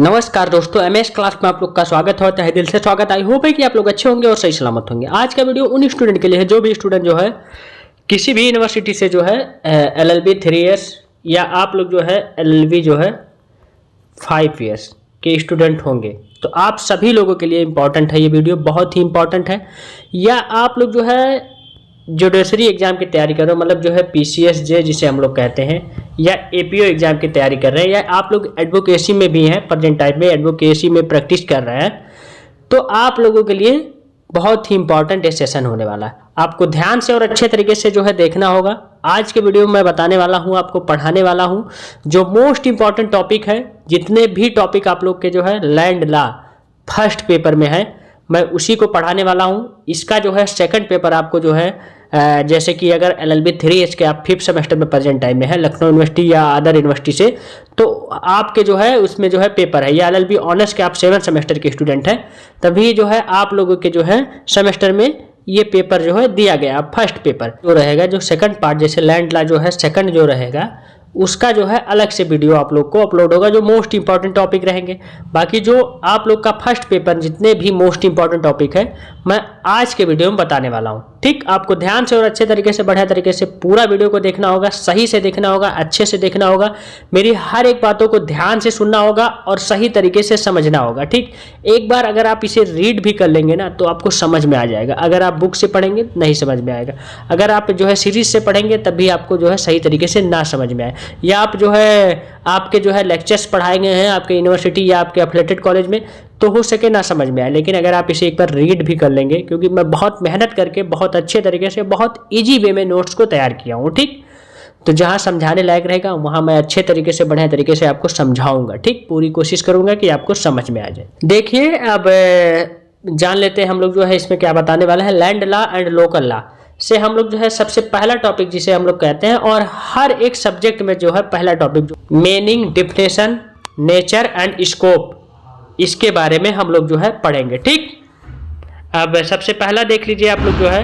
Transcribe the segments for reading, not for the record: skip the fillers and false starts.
नमस्कार दोस्तों, MS class में आप लोग का स्वागत होता है। दिल से स्वागत। आई होप है कि आप लोग अच्छे होंगे और सही सलामत होंगे। आज का वीडियो उन स्टूडेंट के लिए है जो भी स्टूडेंट जो है किसी भी यूनिवर्सिटी से जो है LLB 3 ईयर्स या आप लोग जो है LLB जो है 5 ईयर्स के स्टूडेंट होंगे। तो आप सभी लोगों के लिए इम्पॉर्टेंट है, ये वीडियो बहुत ही इम्पॉर्टेंट है। या आप लोग जो है जुडिशरी एग्जाम की तैयारी कर रहे हो, मतलब जो है PCSJ जिसे हम लोग कहते हैं, या APO एग्जाम की तैयारी कर रहे हैं, या आप लोग एडवोकेसी में भी हैं, प्रेजेंट टाइम में एडवोकेसी में प्रैक्टिस कर रहे हैं, तो आप लोगों के लिए बहुत ही इंपॉर्टेंट ये सेशन होने वाला है। आपको ध्यान से और अच्छे तरीके से जो है देखना होगा। आज के वीडियो में मैं बताने वाला हूँ, आपको पढ़ाने वाला हूँ जो मोस्ट इंपॉर्टेंट टॉपिक है। जितने भी टॉपिक आप लोग के जो है लैंड लॉ फर्स्ट पेपर में है, मैं उसी को पढ़ाने वाला हूँ। इसका जो है सेकंड पेपर आपको जो है जैसे कि अगर LLB 3 ईयर्स के आप 5th सेमेस्टर में प्रेजेंट टाइम में है लखनऊ यूनिवर्सिटी या अदर यूनिवर्सिटी से, तो आपके जो है उसमें जो है पेपर है, या LLB ऑनर्स के आप 7th सेमेस्टर के स्टूडेंट हैं, तभी जो है आप लोगों के जो है सेमेस्टर में ये पेपर जो है दिया गया। फर्स्ट पेपर जो रहेगा, जो सेकंड पार्ट जैसे लैंड लॉ जो है सेकंड जो रहेगा, उसका जो है अलग से वीडियो आप लोग को अपलोड होगा, जो मोस्ट इंपॉर्टेंट टॉपिक रहेंगे। बाकी जो आप लोग का फर्स्ट पेपर जितने भी मोस्ट इंपॉर्टेंट टॉपिक है मैं आज के वीडियो में बताने वाला हूँ। ठीक, आपको ध्यान से और अच्छे तरीके से बढ़िया तरीके से पूरा वीडियो को देखना होगा, सही से देखना होगा, अच्छे से देखना होगा। मेरी हर एक बातों को ध्यान से सुनना होगा और सही तरीके से समझना होगा। ठीक, एक बार अगर आप इसे रीड भी कर लेंगे ना तो आपको समझ में आ जाएगा। अगर आप बुक से पढ़ेंगे नहीं समझ में आएगा, अगर आप जो है सीरीज से पढ़ेंगे तब भी आपको जो है सही तरीके से ना समझ में आए, या आप जो है आपके जो है लेक्चर्स पढ़ाए गए हैं आपके यूनिवर्सिटी या आपके एफिलिएटेड कॉलेज में, तो हो सके ना समझ में आए। लेकिन अगर आप इसे एक बार रीड भी कर लेंगे, क्योंकि मैं बहुत मेहनत करके बहुत अच्छे तरीके से बहुत इजी वे में नोट्स को तैयार किया हूँ। ठीक, तो जहाँ समझाने लायक रहेगा वहाँ मैं अच्छे तरीके से बढ़िया तरीके से आपको समझाऊंगा। ठीक, पूरी कोशिश करूंगा कि आपको समझ में आ जाए। देखिए, अब जान लेते हैं हम लोग जो है इसमें क्या बताने वाला है। Land law and local law से हम लोग जो है सबसे पहला टॉपिक जिसे हम लोग कहते हैं, और हर एक सब्जेक्ट में जो है पहला टॉपिक जो meaning, definition, nature and scope, इसके बारे में हम लोग जो है पढ़ेंगे। ठीक, अब सबसे पहला देख लीजिए आप लोग जो है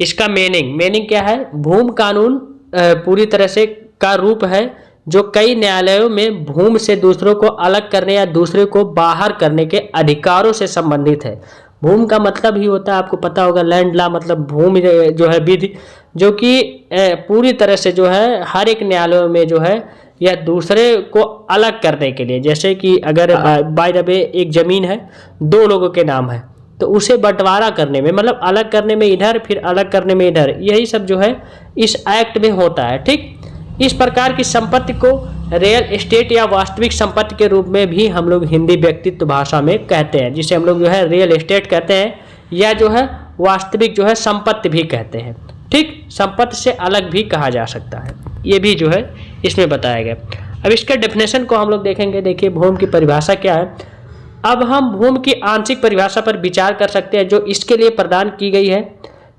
इसका मीनिंग क्या है। भूमि कानून पूरी तरह से का रूप है जो कई न्यायालयों में भूमि से दूसरों को अलग करने या दूसरे को बाहर करने के अधिकारों से संबंधित है। भूमि का मतलब ही होता है, आपको पता होगा, लैंड लॉ मतलब भूमि जो है विधि, जो कि पूरी तरह से जो है हर एक न्यायालयों में जो है या दूसरे को अलग करने के लिए, जैसे कि अगर बाय द वे एक जमीन है, दो लोगों के नाम है, तो उसे बंटवारा करने में, मतलब अलग करने में इधर फिर अलग करने में इधर, यही सब जो है इस एक्ट में होता है। ठीक, इस प्रकार की संपत्ति को रियल एस्टेट या वास्तविक संपत्ति के रूप में भी हम लोग हिंदी व्यक्तित्व भाषा में कहते हैं, जिसे हम लोग जो है रियल एस्टेट कहते हैं, या जो है वास्तविक जो है संपत्ति भी कहते हैं। ठीक, संपत्ति से अलग भी कहा जा सकता है, ये भी जो है इसमें बताया गया। अब इसके डेफिनेशन को हम लोग देखेंगे। देखिए, भूमि की परिभाषा क्या है। अब हम भूमि की आंशिक परिभाषा पर विचार कर सकते हैं जो इसके लिए प्रदान की गई है,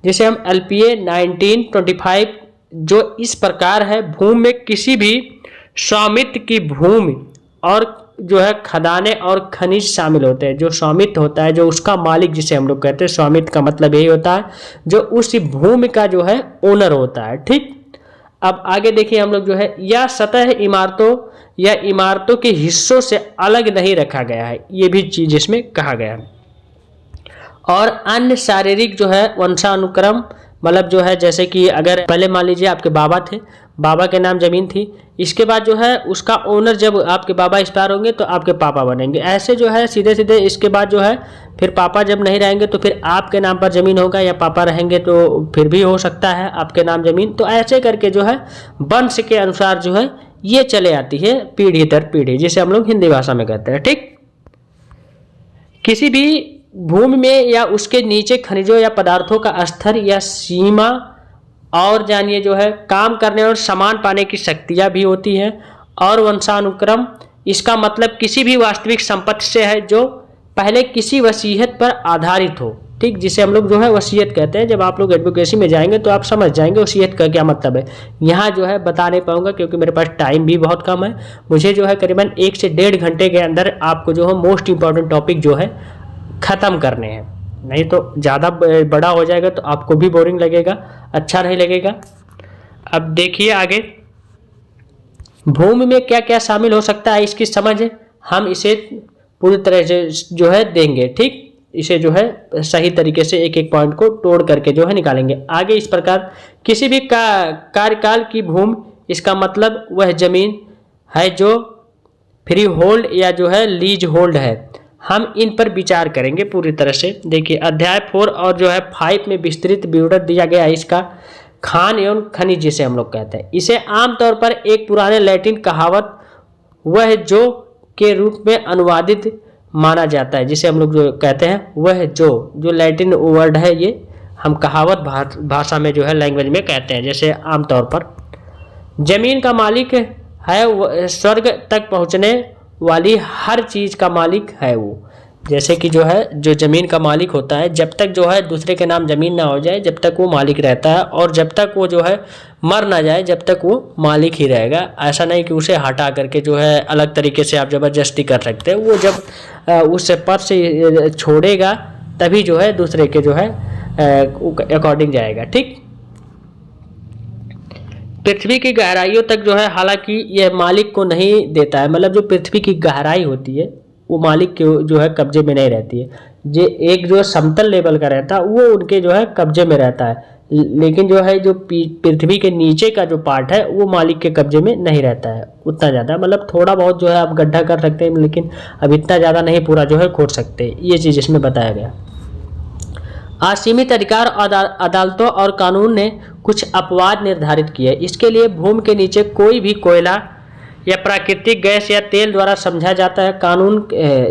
जिसे हम LPA 1925 जो इस प्रकार है। भूमि में किसी भी स्वामित्व की भूमि और जो है खदाने और खनिज शामिल होते हैं। जो स्वामित्व होता है, जो उसका मालिक जिसे हम लोग कहते हैं, स्वामित्व का मतलब यही होता है जो उस भूमि का जो है ओनर होता है। ठीक, अब आगे देखिए हम लोग जो है, या सतह इमारतों या इमारतों के हिस्सों से अलग नहीं रखा गया है, ये भी चीज इसमें कहा गया है। और अन्य शारीरिक जो है वंशानुक्रम, मतलब जो है जैसे कि अगर पहले मान लीजिए आपके बाबा थे, बाबा के नाम जमीन थी, इसके बाद जो है उसका ओनर जब आपके बाबा एक्सपायर होंगे तो आपके पापा बनेंगे। ऐसे जो है सीधे सीधे इसके बाद जो है फिर पापा जब नहीं रहेंगे तो फिर आपके नाम पर ज़मीन होगा, या पापा रहेंगे तो फिर भी हो सकता है आपके नाम ज़मीन। तो ऐसे करके जो है वंश के अनुसार जो है ये चले आती है पीढ़ी दर पीढ़ी, जिसे हम लोग हिंदी भाषा में कहते हैं। ठीक, किसी भी भूमि में या उसके नीचे खनिजों या पदार्थों का स्तर या सीमा, और जानिए जो है काम करने और सामान पाने की शक्तियाँ भी होती हैं। और वंशानुक्रम, इसका मतलब किसी भी वास्तविक संपत्ति से है जो पहले किसी वसीयत पर आधारित हो। ठीक, जिसे हम लोग जो है वसीयत कहते हैं। जब आप लोग एडवोकेसी में जाएंगे तो आप समझ जाएंगे वसीयत का क्या मतलब है। यहाँ जो है बता नहीं पाऊंगा क्योंकि मेरे पास टाइम भी बहुत कम है। मुझे जो है करीबन 1 से 1.5 घंटे के अंदर आपको जो है मोस्ट इंपॉर्टेंट टॉपिक जो है ख़त्म करने हैं, नहीं तो ज़्यादा बड़ा हो जाएगा तो आपको भी बोरिंग लगेगा, अच्छा नहीं लगेगा। अब देखिए आगे, भूमि में क्या क्या शामिल हो सकता है इसकी समझ हम इसे पूरी तरह से जो है देंगे। ठीक, इसे जो है सही तरीके से एक एक पॉइंट को तोड़ करके जो है निकालेंगे। आगे इस प्रकार किसी भी कार्यकाल की भूमि, इसका मतलब वह जमीन है जो फ्री होल्ड या जो है लीज होल्ड है। हम इन पर विचार करेंगे पूरी तरह से। देखिए अध्याय 4 और जो है 5 में विस्तृत विवरण दिया गया है इसका। खान एवं खनिज जिसे हम लोग कहते हैं, इसे आमतौर पर एक पुराने लैटिन कहावत वह जो के रूप में अनुवादित माना जाता है, जिसे हम लोग जो कहते हैं वह जो लैटिन वर्ड है, ये हम कहावत भाषा में जो है लैंग्वेज में कहते हैं। जैसे आमतौर पर जमीन का मालिक है, स्वर्ग तक पहुंचने वाली हर चीज़ का मालिक है वो। जैसे कि जो है जो ज़मीन का मालिक होता है, जब तक जो है दूसरे के नाम ज़मीन ना हो जाए जब तक वो मालिक रहता है, और जब तक वो जो है मर ना जाए जब तक वो मालिक ही रहेगा। ऐसा नहीं कि उसे हटा करके जो है अलग तरीके से आप ज़बरदस्ती कर सकते हैं। वो जब उस पद से छोड़ेगा तभी जो है दूसरे के जो है अकॉर्डिंग जाएगा। ठीक, पृथ्वी की गहराइयों तक जो है हालांकि यह मालिक को नहीं देता है, मतलब जो पृथ्वी की गहराई होती है वो मालिक के जो है कब्जे में नहीं रहती है। जो एक जो समतल लेवल का रहता है वो उनके जो है कब्जे में रहता है, लेकिन जो है जो पृथ्वी के नीचे का जो पार्ट है वो मालिक के कब्जे में नहीं रहता है उतना ज़्यादा। मतलब थोड़ा बहुत जो है आप गड्ढा कर सकते हैं, लेकिन अब इतना ज़्यादा नहीं पूरा जो है खोद सकते। ये चीज़ इसमें बताया गया। असीमित अधिकार अदालतों और कानून ने कुछ अपवाद निर्धारित किए। इसके लिए भूमि के नीचे कोई भी कोयला या प्राकृतिक गैस या तेल द्वारा समझा जाता है कानून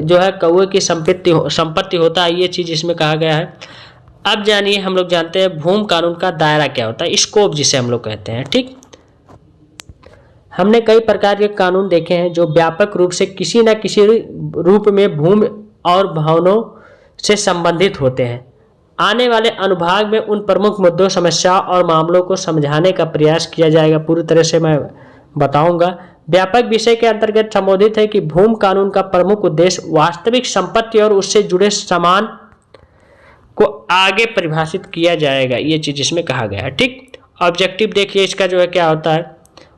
जो है कौए की संपत्ति होता है। ये चीज़ इसमें कहा गया है। अब जानिए, हम लोग जानते हैं भूमि कानून का दायरा क्या होता है, स्कोप जिसे हम लोग कहते हैं। ठीक, हमने कई प्रकार के कानून देखे हैं जो व्यापक रूप से किसी न किसी रूप में भूमि और भवनों से संबंधित होते हैं। आने वाले अनुभाग में उन प्रमुख मुद्दों, समस्याओं और मामलों को समझाने का प्रयास किया जाएगा। पूरी तरह से मैं बताऊंगा। व्यापक विषय के अंतर्गत संबोधित है कि भूमि कानून का प्रमुख उद्देश्य वास्तविक संपत्ति और उससे जुड़े सामान को आगे परिभाषित किया जाएगा। ये चीज इसमें कहा गया है। ठीक, ऑब्जेक्टिव देखिए इसका जो है क्या होता है,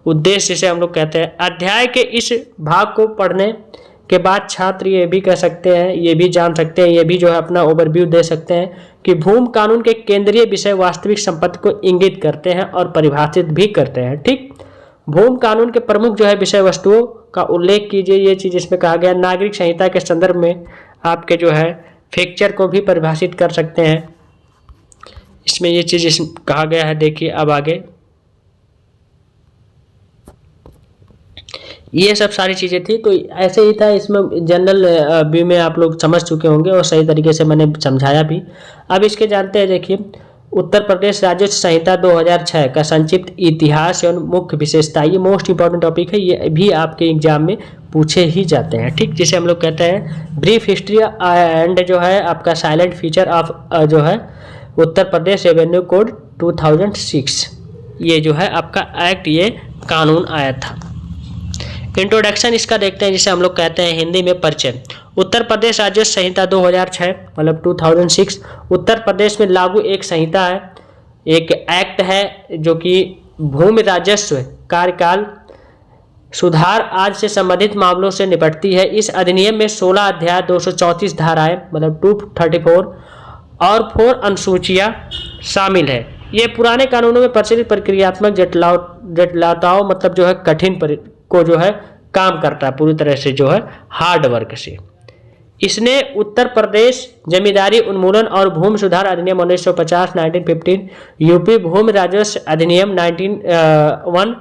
उद्देश्य जिसे हम लोग कहते हैं। अध्याय के इस भाग को पढ़ने के बाद छात्र ये भी कह सकते हैं, ये भी जान सकते हैं, ये भी जो है अपना ओवरव्यू दे सकते हैं कि भूमि कानून के केंद्रीय विषय वास्तविक संपत्ति को इंगित करते हैं और परिभाषित भी करते हैं। ठीक, भूमि कानून के प्रमुख जो है विषय वस्तुओं का उल्लेख कीजिए। ये चीज़ इसमें कहा गया। नागरिक संहिता के संदर्भ में आपके जो है फैक्चर को भी परिभाषित कर सकते हैं, इसमें ये चीज़ कहा गया है। देखिए अब आगे ये सब सारी चीज़ें थी, तो ऐसे ही था। इसमें जनरल व्यू में आप लोग समझ चुके होंगे और सही तरीके से मैंने समझाया भी। अब इसके जानते हैं। देखिए उत्तर प्रदेश राजस्व संहिता 2006 का संक्षिप्त इतिहास एवं मुख्य विशेषता, ये मोस्ट इंपॉर्टेंट टॉपिक है, ये भी आपके एग्जाम में पूछे ही जाते हैं। ठीक, जिसे हम लोग कहते हैं ब्रीफ हिस्ट्री एंड जो है आपका साइलेंट फीचर ऑफ जो है उत्तर प्रदेश रेवेन्यू कोड 2006, ये जो है आपका एक्ट, ये कानून आया था। इंट्रोडक्शन इसका देखते हैं, जिसे हम लोग कहते हैं हिंदी में परिचय। उत्तर प्रदेश राजस्व संहिता 2006 मतलब 2006 उत्तर प्रदेश में लागू एक संहिता है, एक एक्ट है जो कि भूमि राजस्व कार्यकाल सुधार आज से संबंधित मामलों से निपटती है। इस अधिनियम में 16 अध्याय 234 धाराएं मतलब 234 और 4 अनुसूचियां शामिल है। ये पुराने कानूनों में प्रचलित प्रक्रियात्मक जटिलताओं मतलब जो है कठिन को जो है काम करता है पूरी तरह से जो है हार्ड वर्क से। इसने उत्तर प्रदेश जमींदारी उन्मूलन और भूमि सुधार अधिनियम 1950 1915, यूपी भूमि राजस्व अधिनियम 1901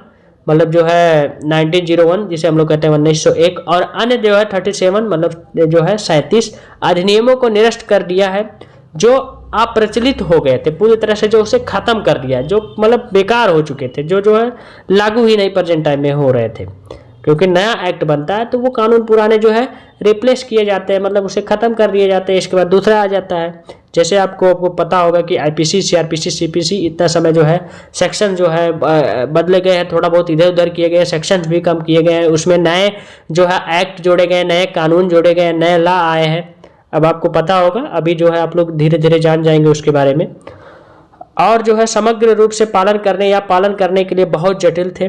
मतलब जो है 1901 जिसे हम लोग कहते हैं 1901 और अन्य जो है 37 मतलब जो है 37 अधिनियमों को निरस्त कर दिया है जो अप्रचलित हो गए थे, पूरी तरह से जो उसे खत्म कर दिया, जो मतलब बेकार हो चुके थे, जो है लागू ही नहीं प्रेजेंट टाइम में हो रहे थे। क्योंकि नया एक्ट बनता है तो वो कानून पुराने जो है रिप्लेस किए जाते हैं, मतलब उसे खत्म कर दिए जाते हैं, इसके बाद दूसरा आ जाता है। जैसे आपको पता होगा कि आईपीसी, सीआरपीसी, सीपीसी इतना समय जो है सेक्शन जो है बदले गए हैं, थोड़ा बहुत इधर उधर किए गए हैं, सेक्शंस भी कम किए गए हैं, उसमें नए जो है एक्ट जोड़े गए, नए कानून जोड़े गए, नए लॉ आए हैं। अब आपको पता होगा, अभी जो है आप लोग धीरे धीरे जान जाएंगे उसके बारे में। और जो है समग्र रूप से पालन करने या पालन करने के लिए बहुत जटिल थे।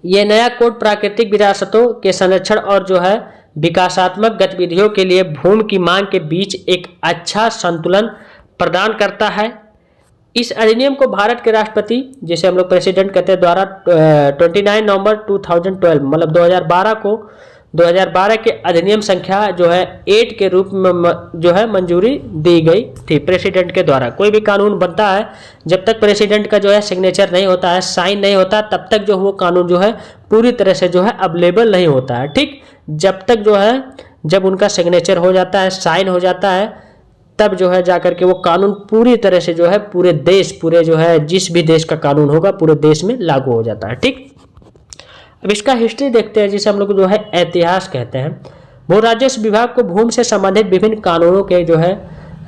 ये नया कोड प्राकृतिक विरासतों के संरक्षण और जो है विकासात्मक गतिविधियों के लिए भूमि की मांग के बीच एक अच्छा संतुलन प्रदान करता है। इस अधिनियम को भारत के राष्ट्रपति, जिसे हम लोग प्रेसिडेंट कहते हैं, द्वारा 29 नवंबर 2012 मतलब 2012 के अधिनियम संख्या जो है 8 के रूप में जो है मंजूरी दी गई थी प्रेसिडेंट के द्वारा। कोई भी कानून बनता है, जब तक प्रेसिडेंट का जो है सिग्नेचर नहीं होता है, साइन नहीं होता, तब तक जो वो कानून जो है पूरी तरह से जो है अवेलेबल नहीं होता है। ठीक, जब तक जो है जब उनका सिग्नेचर हो जाता है, साइन हो जाता है, तब जो है जाकर के वो कानून पूरी तरह से जो है पूरे देश, पूरे जो है जिस भी देश का कानून होगा पूरे देश में लागू हो जाता है। ठीक, अब इसका हिस्ट्री देखते हैं, जिसे हम लोग जो है इतिहास कहते हैं। भू राजस्व विभाग को भूमि से संबंधित विभिन्न कानूनों के जो है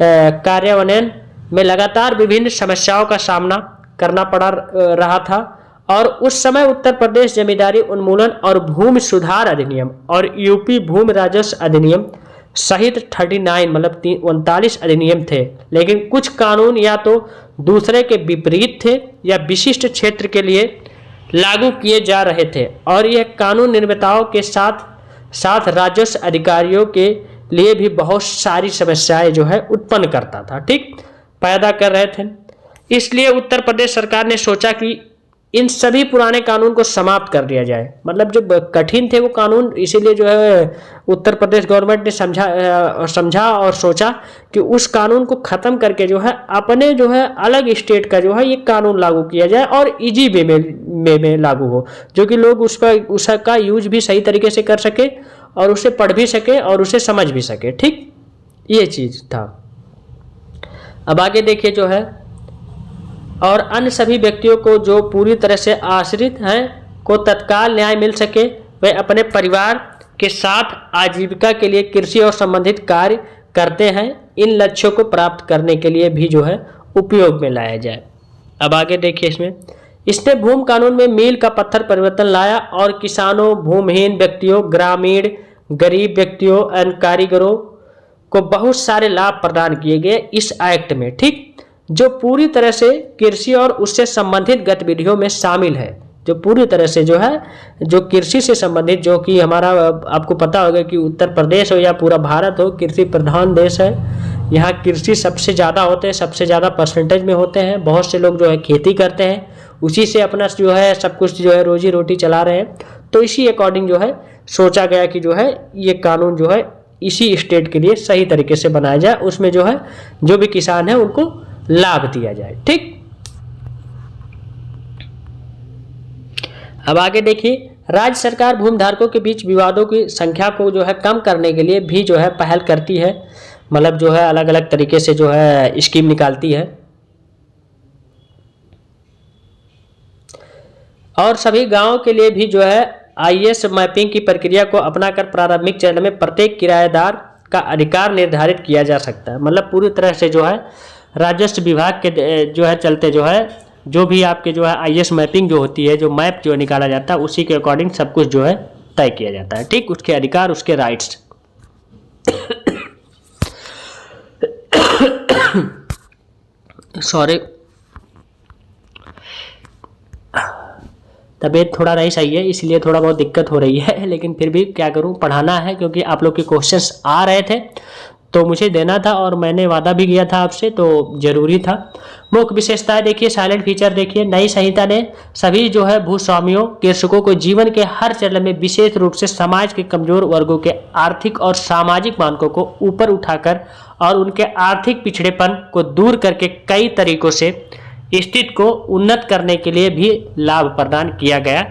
कार्यान्वयन में लगातार विभिन्न समस्याओं का सामना करना पड़ा रहा था, और उस समय उत्तर प्रदेश जमींदारी उन्मूलन और भूमि सुधार अधिनियम और यूपी भूमि राजस्व अधिनियम सहित 39 मतलब 39 अधिनियम थे, लेकिन कुछ कानून या तो दूसरे के विपरीत थे या विशिष्ट क्षेत्र के लिए लागू किए जा रहे थे, और यह कानून निर्माताओं के साथ साथ राजस्व अधिकारियों के लिए भी बहुत सारी समस्याएं जो है उत्पन्न करता था। ठीक, पैदा कर रहे थे। इसलिए उत्तर प्रदेश सरकार ने सोचा कि इन सभी पुराने कानून को समाप्त कर दिया जाए। मतलब जो कठिन थे वो कानून, इसीलिए जो है उत्तर प्रदेश गवर्नमेंट ने समझा और सोचा कि उस कानून को ख़त्म करके जो है अपने जो है अलग स्टेट का जो है ये कानून लागू किया जाए और इजी वे में लागू हो, जो कि लोग उसका यूज भी सही तरीके से कर सके और उसे पढ़ भी सके और उसे समझ भी सके। ठीक, ये चीज़ था। अब आगे देखिए जो है, और अन्य सभी व्यक्तियों को जो पूरी तरह से आश्रित हैं को तत्काल न्याय मिल सके, वे अपने परिवार के साथ आजीविका के लिए कृषि और संबंधित कार्य करते हैं। इन लक्ष्यों को प्राप्त करने के लिए भी जो है उपयोग में लाया जाए। अब आगे देखिए, इसने भूमि कानून में मील का पत्थर परिवर्तन लाया और किसानों, भूमिहीन व्यक्तियों, ग्रामीण गरीब व्यक्तियों एवं कारीगरों को बहुत सारे लाभ प्रदान किए गए इस एक्ट में। ठीक, जो पूरी तरह से कृषि और उससे संबंधित गतिविधियों में शामिल है, जो पूरी तरह से जो है जो कृषि से संबंधित, जो कि हमारा आपको पता होगा कि उत्तर प्रदेश हो या पूरा भारत हो, कृषि प्रधान देश है। यहाँ कृषि सबसे ज़्यादा होते हैं, सबसे ज़्यादा परसेंटेज में होते हैं। बहुत से लोग जो है खेती करते हैं, उसी से अपना जो है सब कुछ जो है रोजी रोटी चला रहे हैं। तो इसी अकॉर्डिंग जो है सोचा गया कि जो है ये कानून जो है इसी स्टेट के लिए सही तरीके से बनाया जाए, उसमें जो है जो भी किसान है उनको लाभ दिया जाए। ठीक, अब आगे देखिए, राज्य सरकार भूमि धारकों के बीच विवादों की संख्या को जो है कम करने के लिए भी जो है पहल करती है। मतलब जो है अलग अलग तरीके से जो है स्कीम निकालती है, और सभी गांवों के लिए भी जो है आईएस मैपिंग की प्रक्रिया को अपनाकर प्रारंभिक चरण में प्रत्येक किराएदार का अधिकार निर्धारित किया जा सकता है। मतलब पूरी तरह से जो है राजस्व विभाग के जो है चलते जो है जो भी आपके जो है आईएस मैपिंग जो होती है, जो मैप जो निकाला जाता है, उसी के अकॉर्डिंग सब कुछ जो है तय किया जाता है। ठीक, उसके अधिकार, उसके राइट्स। सॉरी, तबीयत थोड़ा नहीं सही है, इसलिए थोड़ा बहुत दिक्कत हो रही है, लेकिन फिर भी क्या करूं, पढ़ाना है क्योंकि आप लोग के क्वेश्चंस आ रहे थे तो मुझे देना था, और मैंने वादा भी किया था आपसे, तो जरूरी था। मुख्य विशेषताएं देखिए, साइलेंट फीचर देखिए। नई संहिता ने सभी जो है भूस्वामियों, कृषकों को जीवन के हर चरण में विशेष रूप से समाज के कमजोर वर्गों के आर्थिक और सामाजिक मानकों को ऊपर उठाकर और उनके आर्थिक पिछड़ेपन को दूर करके कई तरीकों से स्थिति को उन्नत करने के लिए भी लाभ प्रदान किया गया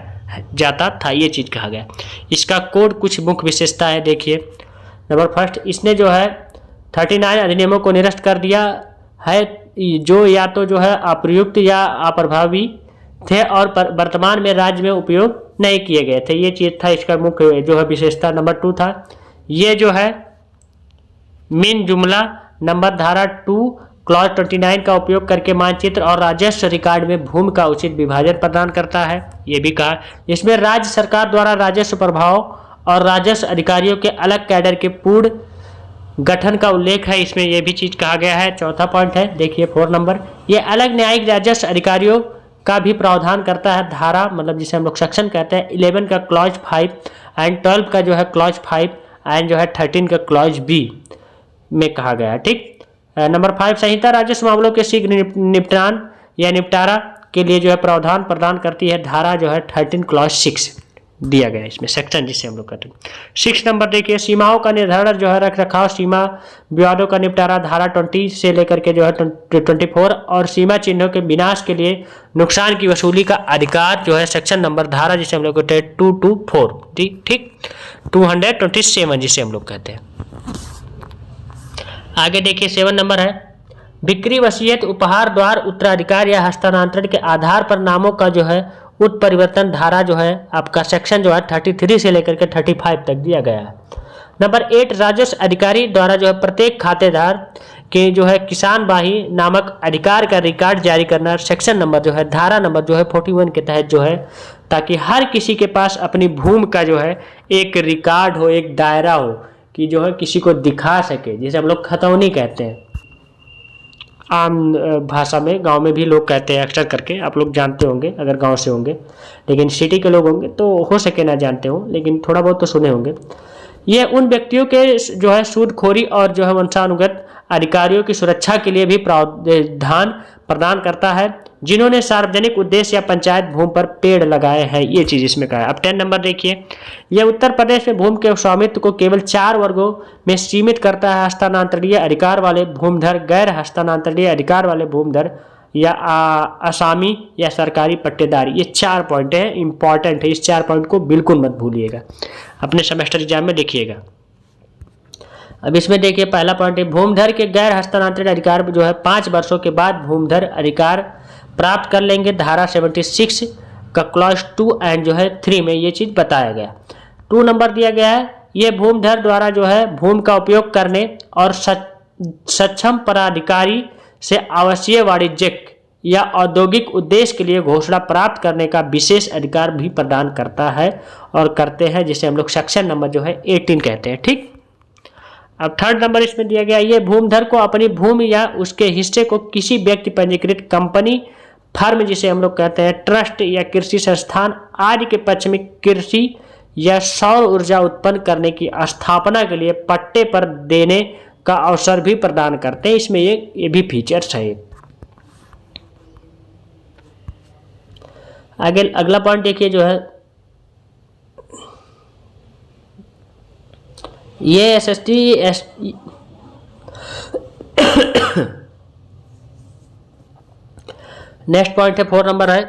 जाता था, ये चीज़ कहा गया। इसका कोड कुछ मुख्य विशेषता है देखिए। नंबर फर्स्ट, इसने जो है 39 अधिनियमों को निरस्त कर दिया है जो या तो जो है अप्रयुक्त या अप्रभावी थे और वर्तमान में राज्य में उपयोग नहीं किए गए थे, ये चीज़ था इसका मुख्य जो है विशेषता। नंबर 2 था ये जो है मीन जुमला नंबर धारा 2 क्लॉज 29 का उपयोग करके मानचित्र और राजस्व रिकॉर्ड में भूमि का उचित विभाजन प्रदान करता है, ये भी कहा। इसमें राज्य सरकार द्वारा राजस्व प्रभाव और राजस्व अधिकारियों के अलग कैडर के पूर्ण गठन का उल्लेख है, इसमें यह भी चीज कहा गया है। चौथा पॉइंट है देखिए 4 नंबर, ये अलग न्यायिक राजस्व अधिकारियों का भी प्रावधान करता है धारा, मतलब जिसे हम लोग सेक्शन कहते हैं 11 का क्लॉज 5 एंड 12 का जो है क्लॉज 5 एंड जो है 13 का क्लॉज बी में कहा गया है। ठीक। नंबर 5, संहिता राजस्व मामलों के शीघ्र निपटान या निपटारा के लिए जो है प्रावधान प्रदान करती है धारा जो है 13 क्लॉज 6 दिया गया है इसमें, सेक्शन जिसे हम लोग कहते हैं। 6 नंबर देखिए, सीमाओं का निर्धारण जो है रख रखाव सीमा विवादों का निपटारा धारा 20 से लेकर के जो है 24 और सीमा चिन्हों के विनाश के लिए नुकसान की वसूली का अधिकार जो है सेक्शन नंबर धारा जिसे हम लोग कहते हैं 224। ठीक, 227 जिसे हम लोग कहते हैं। आगे देखिए 7 नंबर है, बिक्री, वसीयत, उपहार, द्वार, उत्तराधिकार या हस्तांतरण के आधार पर नामों का जो है उत्परिवर्तन धारा जो है आपका सेक्शन जो है 33 से लेकर के 35 तक दिया गया है। नंबर 8, राजस्व अधिकारी द्वारा जो है प्रत्येक खातेदार के जो है किसान बाही नामक अधिकार का रिकॉर्ड जारी करना सेक्शन नंबर जो है धारा नंबर जो है 41 के तहत जो है, ताकि हर किसी के पास अपनी भूमि का जो है एक रिकॉर्ड हो, एक दायरा हो कि जो है किसी को दिखा सके, जिसे हम लोग खतौनी कहते हैं आम भाषा में, गांव में भी लोग कहते हैं अक्सर करके, आप लोग जानते होंगे अगर गांव से होंगे, लेकिन सिटी के लोग होंगे तो हो सके ना जानते हो, लेकिन थोड़ा बहुत तो सुने होंगे। ये उन व्यक्तियों के जो है सूदखोरी और जो है वंशानुगत अधिकारियों की सुरक्षा के लिए भी प्रावधान प्रदान करता है जिन्होंने सार्वजनिक उद्देश्य या पंचायत भूमि पर पेड़ लगाए हैं, ये चीज इसमें कहा है। अब 10 नंबर देखिए, यह उत्तर प्रदेश में भूमि के स्वामित्व को केवल 4 वर्गों में सीमित करता है, हस्तांतरणीय अधिकार वाले भूमिधर, गैर हस्तांतरणीय अधिकार वाले भूमिधर या असामी या सरकारी पट्टेदारी। ये 4 पॉइंट है, इंपॉर्टेंट है, इस 4 पॉइंट को बिल्कुल मत भूलिएगा, अपने सेमेस्टर एग्जाम में लिखिएगा। अब इसमें देखिए पहला पॉइंट है, भूमिधर के गैर हस्तांतरित अधिकार जो है 5 वर्षों के बाद भूमिधर अधिकार प्राप्त कर लेंगे, धारा 76 का क्लॉज 2 एंड जो है 3 में ये चीज बताया गया। 2 नंबर दिया गया है, ये भूमिधर द्वारा जो है भूमि का उपयोग करने और सक्षम पराधिकारी से आवासीय, वाणिज्यिक या औद्योगिक उद्देश्य के लिए घोषणा प्राप्त करने का विशेष अधिकार भी प्रदान करता है और करते हैं, जिसे हम लोग सेक्शन नंबर जो है 18 कहते हैं। ठीक। अब 3rd नंबर इसमें दिया गया, ये भूमिधर को अपनी भूमि या उसके हिस्से को किसी व्यक्ति पंजीकृत कंपनी, फर्म जिसे हम लोग कहते हैं, ट्रस्ट या कृषि संस्थान आदि के पक्ष में कृषि या सौर ऊर्जा उत्पन्न करने की स्थापना के लिए पट्टे पर देने का अवसर भी प्रदान करते हैं। इसमें ये भी फीचर्स है। आगे अगला पॉइंट देखिए जो है, ये एसएसटी नेक्स्ट पॉइंट है 4 नंबर है,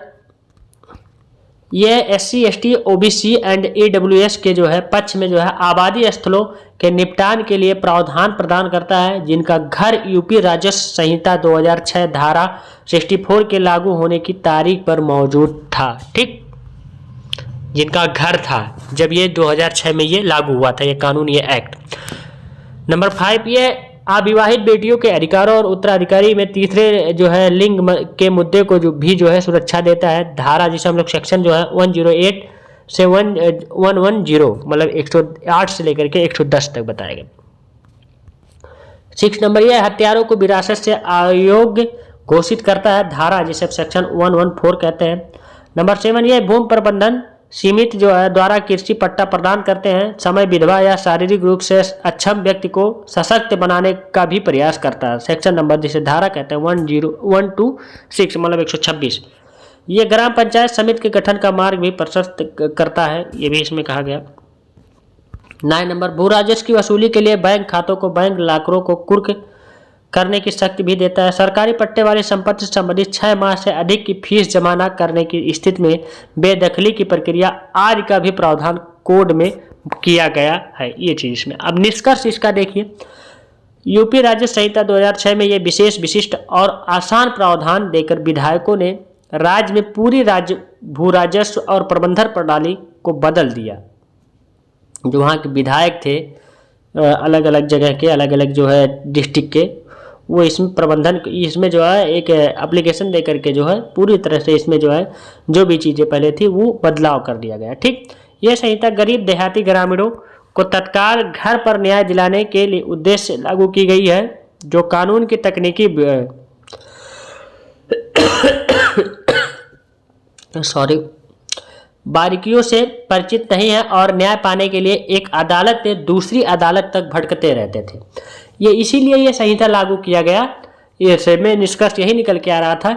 ये SC, ST, OBC and EWS के जो है पक्ष में जो है आबादी स्थलों के निपटान के लिए प्रावधान प्रदान करता है, जिनका घर यूपी राजस्व संहिता 2006 धारा 64 के लागू होने की तारीख पर मौजूद था। ठीक, जिनका घर था जब ये 2006 में ये लागू हुआ था ये कानून, ये एक्ट। नंबर 5, ये अविवाहित बेटियों के अधिकारों और उत्तराधिकारी में तीसरे जो है लिंग के मुद्दे को जो है सुरक्षा देता है, धारा जिसे हम लोग सेक्शन जो है 108 से 110 मतलब 108 से लेकर के 110 तक बताया गया। 6 नंबर, यह हत्यारों को विरासत से अयोग्य घोषित करता है, धारा जिसे सेक्शन 114 कहते हैं। नंबर 7, यह भूमि प्रबंधन सीमित जो है द्वारा कृषि पट्टा प्रदान करते हैं, समय, विधवा या शारीरिक रूप से अक्षम व्यक्ति को सशक्त बनाने का भी प्रयास करता है, सेक्शन नंबर जिसे धारा कहते हैं 10126 मतलब 126। ये ग्राम पंचायत समिति के गठन का मार्ग भी प्रशस्त करता है, ये भी इसमें कहा गया। 9 नंबर, भू राजस्व की वसूली के लिए बैंक खातों को, बैंक लाकरों को कुर्क करने की शक्ति भी देता है, सरकारी पट्टे वाली संपत्ति से संबंधित 6 माह से अधिक की फीस जमा न करने की स्थिति में बेदखली की प्रक्रिया आदि का भी प्रावधान कोड में किया गया है, ये चीज इसमें। अब निष्कर्ष इसका देखिए, यूपी राजस्व संहिता 2006 में ये विशेष, विशिष्ट और आसान प्रावधान देकर विधायकों ने राज्य में पूरी राज्य भू राजस्व और प्रबंधन प्रणाली को बदल दिया। जो वहाँ के विधायक थे अलग अलग जगह के, अलग अलग जो है डिस्ट्रिक्ट के, वो इसमें प्रबंधन, इसमें जो है एक एप्लीकेशन दे करके जो है पूरी तरह से इसमें जो है जो भी चीज़ें पहले थी वो बदलाव कर दिया गया। ठीक, यह संहिता गरीब देहाती ग्रामीणों को तत्काल घर पर न्याय दिलाने के लिए उद्देश्य लागू की गई है, जो कानून की तकनीकी सॉरी बारीकियों से परिचित नहीं है और न्याय पाने के लिए एक अदालत से दूसरी अदालत तक भटकते रहते थे। ये इसीलिए ये संहिता लागू किया गया। इससे में निष्कर्ष यही निकल के आ रहा था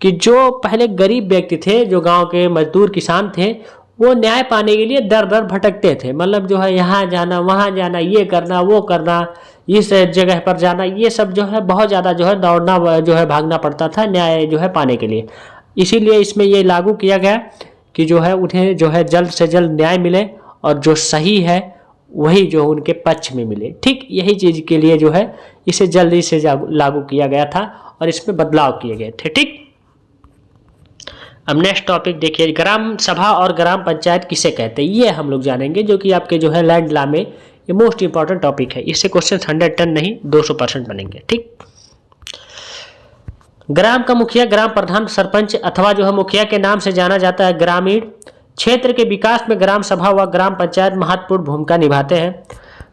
कि जो पहले गरीब व्यक्ति थे, जो गांव के मजदूर किसान थे, वो न्याय पाने के लिए दर दर भटकते थे। मतलब जो है यहाँ जाना, वहाँ जाना, ये करना, वो करना, इस जगह पर जाना, ये सब जो है बहुत ज़्यादा जो है दौड़ना, जो है भागना पड़ता था न्याय जो है पाने के लिए। इसीलिए इसमें ये लागू किया गया कि जो है उन्हें जो है जल्द से जल्द न्याय मिले और जो सही है वही जो उनके पक्ष में मिले। ठीक यही चीज़ के लिए जो है इसे जल्दी से लागू किया गया था और इसमें बदलाव किए गए थे। ठीक, अब नेक्स्ट टॉपिक देखिए, ग्राम सभा और ग्राम पंचायत किसे कहते हैं, ये हम लोग जानेंगे, जो कि आपके जो है लैंड लॉ में ये मोस्ट इंपॉर्टेंट टॉपिक है। इससे क्वेश्चन 110 नहीं 200% बनेंगे। ठीक, ग्राम का मुखिया, ग्राम प्रधान, सरपंच अथवा जो है मुखिया के नाम से जाना जाता है। ग्रामीण क्षेत्र के विकास में ग्राम सभा व ग्राम पंचायत महत्वपूर्ण भूमिका निभाते हैं।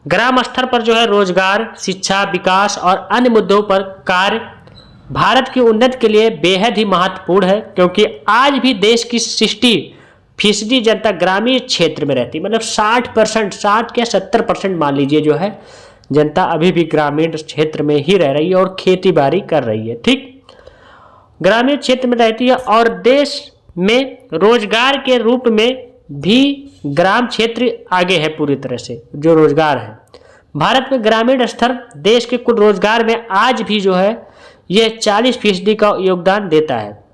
ग्राम स्तर पर जो है रोजगार, शिक्षा, विकास और अन्य मुद्दों पर कार्य भारत की उन्नति के लिए बेहद ही महत्वपूर्ण है, क्योंकि आज भी देश की 60% जनता ग्रामीण क्षेत्र में रहती है। मतलब 60%, 60 या 70% मान लीजिए जो है जनता अभी भी ग्रामीण क्षेत्र में ही रह रही है और खेती बाड़ी कर रही है। ठीक, ग्रामीण क्षेत्र में रहती है और देश में रोजगार के रूप में भी ग्राम क्षेत्र आगे है पूरी तरह से। जो रोजगार है भारत में ग्रामीण स्तर देश के कुल रोजगार में आज भी जो है यह 40% का योगदान देता है।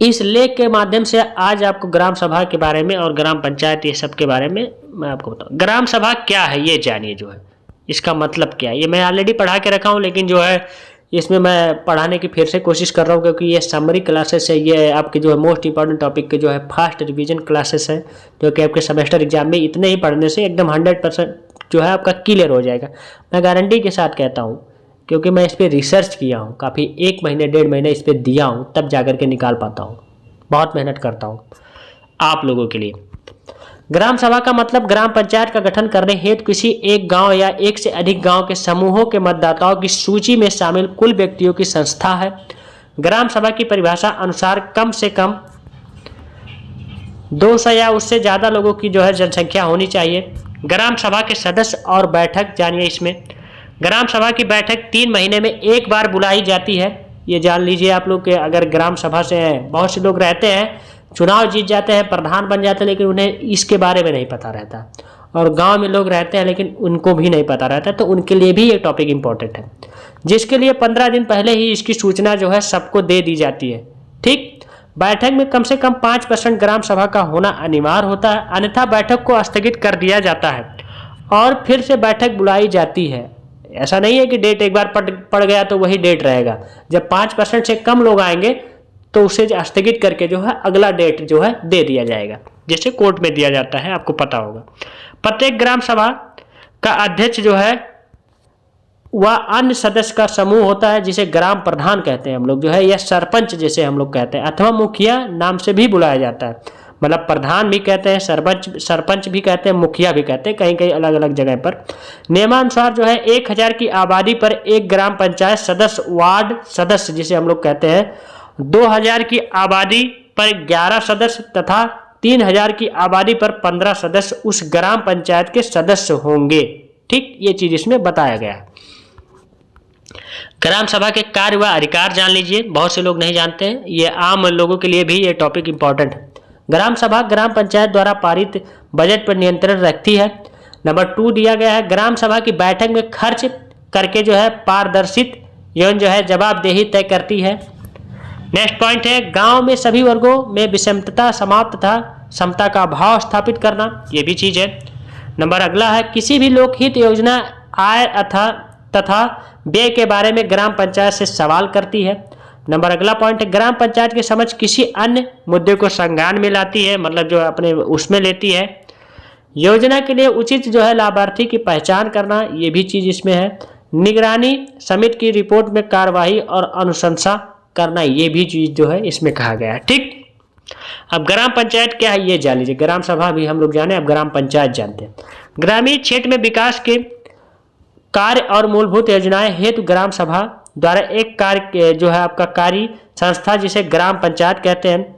इस लेख के माध्यम से आज आपको ग्राम सभा के बारे में और ग्राम पंचायत ये सब के बारे में मैं आपको बताऊं। ग्राम सभा क्या है ये जानिए, जो है इसका मतलब क्या है। ये मैं ऑलरेडी पढ़ा के रखा हूँ, लेकिन जो है इसमें मैं पढ़ाने की फिर से कोशिश कर रहा हूँ, क्योंकि ये समरी क्लासेस है। ये आपके जो है मोस्ट इंपॉर्टेंट टॉपिक के जो है फास्ट रिवीजन क्लासेस है, जो कि आपके सेमेस्टर एग्जाम में इतने ही पढ़ने से एकदम 100% जो है आपका क्लियर हो जाएगा। मैं गारंटी के साथ कहता हूँ, क्योंकि मैं इस पर रिसर्च किया हूँ काफ़ी, 1 महीने 1.5 महीने इस पर दिया हूँ, तब जाकर के निकाल पाता हूँ। बहुत मेहनत करता हूँ आप लोगों के लिए। ग्राम सभा का मतलब ग्राम पंचायत का गठन करने हेतु किसी एक गांव या एक से अधिक गांव के समूहों के मतदाताओं की सूची में शामिल कुल व्यक्तियों की संस्था है। ग्राम सभा की परिभाषा अनुसार कम से कम 200 या उससे ज़्यादा लोगों की जो है जनसंख्या होनी चाहिए। ग्राम सभा के सदस्य और बैठक जानिए। इसमें ग्राम सभा की बैठक 3 महीने में एक बार बुलाई जाती है। ये जान लीजिए आप लोग के, अगर ग्राम सभा से बहुत से लोग रहते हैं, चुनाव जीत जाते हैं, प्रधान बन जाते हैं, लेकिन उन्हें इसके बारे में नहीं पता रहता, और गांव में लोग रहते हैं लेकिन उनको भी नहीं पता रहता, तो उनके लिए भी ये टॉपिक इंपॉर्टेंट है, जिसके लिए 15 दिन पहले ही इसकी सूचना जो है सबको दे दी जाती है। ठीक, बैठक में कम से कम 5% ग्राम सभा का होना अनिवार्य होता है, अन्यथा बैठक को स्थगित कर दिया जाता है और फिर से बैठक बुलाई जाती है। ऐसा नहीं है कि डेट एक बार पड़ गया तो वही डेट रहेगा। जब 5% से कम लोग आएंगे तो उसे स्थगित करके जो है अगला डेट जो है दे दिया जाएगा, जैसे कोर्ट में दिया जाता है, आपको पता होगा। प्रत्येक ग्राम सभा का अध्यक्ष जो है वह अन्य सदस्य का समूह होता है, जिसे ग्राम प्रधान कहते हैं हम लोग जो है, या सरपंच जैसे हम लोग कहते हैं, अथवा मुखिया नाम से भी बुलाया जाता है। मतलब प्रधान भी कहते हैं, सरपंच भी कहते हैं, मुखिया भी कहते हैं, कहीं कहीं अलग अलग जगह पर। नियमानुसार जो है 1000 की आबादी पर एक ग्राम पंचायत सदस्य, वार्ड सदस्य जिसे हम लोग कहते हैं, 2000 की आबादी पर 11 सदस्य तथा 3000 की आबादी पर 15 सदस्य उस ग्राम पंचायत के सदस्य होंगे। ठीक, ये चीज इसमें बताया गया है। ग्राम सभा के कार्य व अधिकार जान लीजिए, बहुत से लोग नहीं जानते हैं, ये आम लोगों के लिए भी ये टॉपिक इंपॉर्टेंट है। ग्राम सभा ग्राम पंचायत द्वारा पारित बजट पर नियंत्रण रखती है। नंबर 2 दिया गया है, ग्राम सभा की बैठक में खर्च करके जो है पारदर्शित एवं जो है जवाबदेही तय करती है। नेक्स्ट पॉइंट है, गांव में सभी वर्गों में विषमता समाप्त तथा समता का भाव स्थापित करना, ये भी चीज है। नंबर अगला है, किसी भी लोकहित योजना आय तथा व्यय के बारे में ग्राम पंचायत से सवाल करती है। नंबर अगला पॉइंट है, ग्राम पंचायत के समक्ष किसी अन्य मुद्दे को संज्ञान में लाती है, मतलब जो अपने उसमें लेती है। योजना के लिए उचित जो है लाभार्थी की पहचान करना, ये भी चीज इसमें है। निगरानी समिति की रिपोर्ट में कार्यवाही और अनुशंसा करना, ये भी चीज जो है इसमें कहा गया है। ठीक, अब ग्राम पंचायत क्या है ये जान लीजिए। ग्राम सभा भी हम लोग जाने, अब ग्राम पंचायत जानते हैं। ग्रामीण क्षेत्र में विकास के कार्य और मूलभूत योजनाएं हेतु ग्राम सभा द्वारा एक कार्य जो है आपका कार्य संस्था जिसे ग्राम पंचायत कहते हैं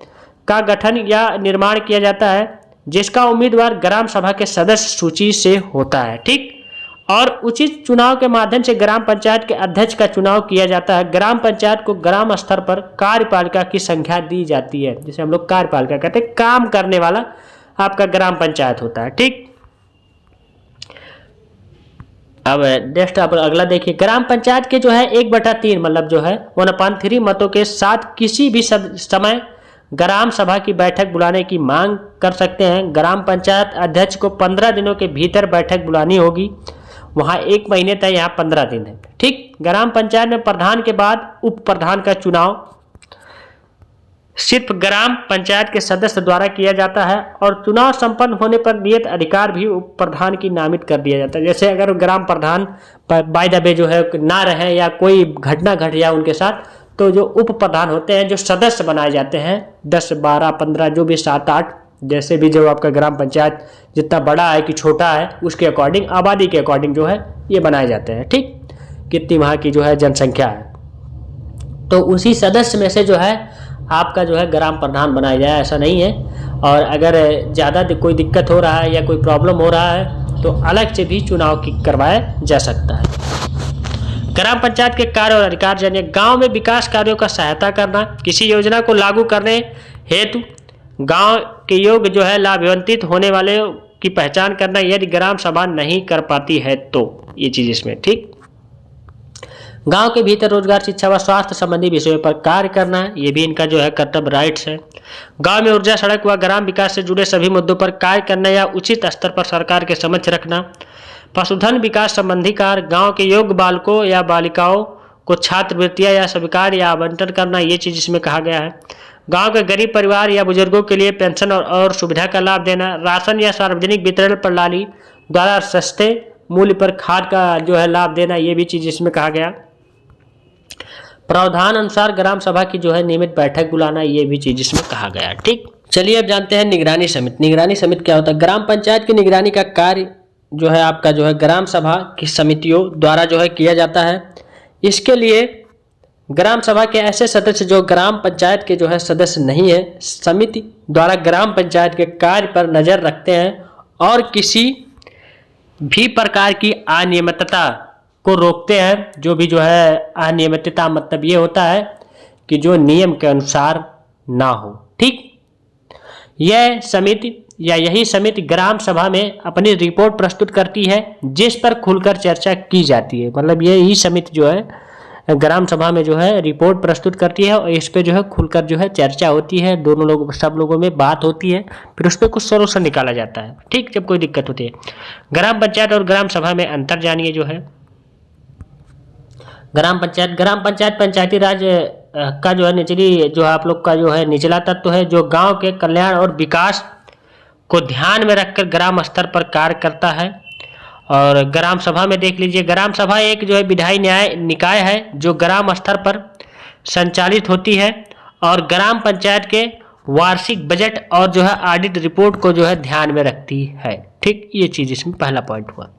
का गठन या निर्माण किया जाता है, जिसका उम्मीदवार ग्राम सभा के सदस्य सूची से होता है। ठीक, और उचित चुनाव के माध्यम से ग्राम पंचायत के अध्यक्ष का चुनाव किया जाता है। ग्राम पंचायत को ग्राम स्तर पर कार्यपालिका की संख्या दी जाती है, जिसे हम लोग कार्यपालिका कहते हैं। काम करने वाला आपका ग्राम पंचायत होता है। ठीक, अब नेक्स्ट आप अगला देखिए, ग्राम पंचायत के जो है 1/3 मतलब जो है 1/3 मतों के साथ किसी भी समय ग्राम सभा की बैठक बुलाने की मांग कर सकते हैं। ग्राम पंचायत अध्यक्ष को 15 दिनों के भीतर बैठक बुलानी होगी। वहाँ 1 महीने तक, यहाँ 15 दिन है। ठीक, ग्राम पंचायत में प्रधान के बाद उप प्रधान का चुनाव सिर्फ ग्राम पंचायत के सदस्य द्वारा किया जाता है और चुनाव संपन्न होने पर नियत अधिकार भी उप प्रधान की नामित कर दिया जाता है। जैसे अगर ग्राम प्रधान बाय द वे जो है ना रहे या कोई घटना घट जाए उनके साथ, तो जो उप प्रधान होते हैं, जो सदस्य बनाए जाते हैं 10, 12, 15 जो भी 7, 8 जैसे भी जो आपका ग्राम पंचायत जितना बड़ा है कि छोटा है उसके अकॉर्डिंग, आबादी के अकॉर्डिंग जो है ये बनाए जाते हैं। ठीक, कितनी वहाँ की जो है जनसंख्या है, तो उसी सदस्य में से जो है आपका जो है ग्राम प्रधान बनाया जाए, ऐसा नहीं है। और अगर ज़्यादा कोई दिक्कत हो रहा है या कोई प्रॉब्लम हो रहा है तो अलग से भी चुनाव करवाया जा सकता है। ग्राम पंचायत के कार्य और अधिकार जानिए। गांव में विकास कार्यों का सहायता करना, किसी योजना को लागू करने हेतु गांव के योग्य जो है लाभान्वित होने वाले की पहचान करना, यदि ग्राम सभा नहीं कर पाती है तो ये चीज़ इसमें। ठीक, गांव के भीतर रोजगार, शिक्षा व स्वास्थ्य संबंधी विषयों पर कार्य करना, ये भी इनका जो है कर्तव्य, राइट्स है। गांव में ऊर्जा, सड़क व ग्राम विकास से जुड़े सभी मुद्दों पर कार्य करना या उचित स्तर पर सरकार के समक्ष रखना। पशुधन विकास संबंधी कार्य, गांव के योग्य बालकों या बालिकाओं को छात्रवृत्तियां या स्वीकार या आवंटन करना, ये चीज़ इसमें कहा गया है। गांव के गरीब परिवार या बुजुर्गों के लिए पेंशन और सुविधा का लाभ देना। राशन या सार्वजनिक वितरण प्रणाली द्वारा सस्ते मूल्य पर खाद का जो है लाभ देना, ये भी चीज़ इसमें कहा गया। प्रावधान अनुसार ग्राम सभा की जो है नियमित बैठक बुलाना, ये भी चीज़ इसमें कहा गया। ठीक, चलिए अब जानते हैं निगरानी समिति। निगरानी समिति क्या होता है? ग्राम पंचायत की निगरानी का कार्य जो है आपका जो है ग्राम सभा की समितियों द्वारा जो है किया जाता है। इसके लिए ग्राम सभा के ऐसे सदस्य जो ग्राम पंचायत के जो है सदस्य नहीं है, समिति द्वारा ग्राम पंचायत के कार्य पर नज़र रखते हैं और किसी भी प्रकार की अनियमितता को रोकते हैं। जो भी जो है अनियमितता मतलब ये होता है कि जो नियम के अनुसार ना हो। ठीक, यह समिति या यही समिति ग्राम सभा में अपनी रिपोर्ट प्रस्तुत करती है, जिस पर खुलकर चर्चा की जाती है। मतलब यही समिति जो है ग्राम सभा में जो है रिपोर्ट प्रस्तुत करती है और इस पे जो है खुलकर जो है चर्चा होती है, दोनों लोग सब लोगों में बात होती है, फिर उस पर कुछ सोल्यूशन निकाला जाता है। ठीक, जब कोई दिक्कत होती है। ग्राम पंचायत और ग्राम सभा में अंतर जानिए। जो है ग्राम पंचायत पंचायती राज का जो है निचली जो आप लोग का जो है निचला तत्व है, जो गांव के कल्याण और विकास को ध्यान में रखकर ग्राम स्तर पर कार्य करता है। और ग्राम सभा में देख लीजिए, ग्राम सभा एक जो है विधायी निकाय है जो ग्राम स्तर पर संचालित होती है और ग्राम पंचायत के वार्षिक बजट और जो है ऑडिट रिपोर्ट को जो है ध्यान में रखती है। ठीक, ये चीज़ इसमें पहला पॉइंट हुआ।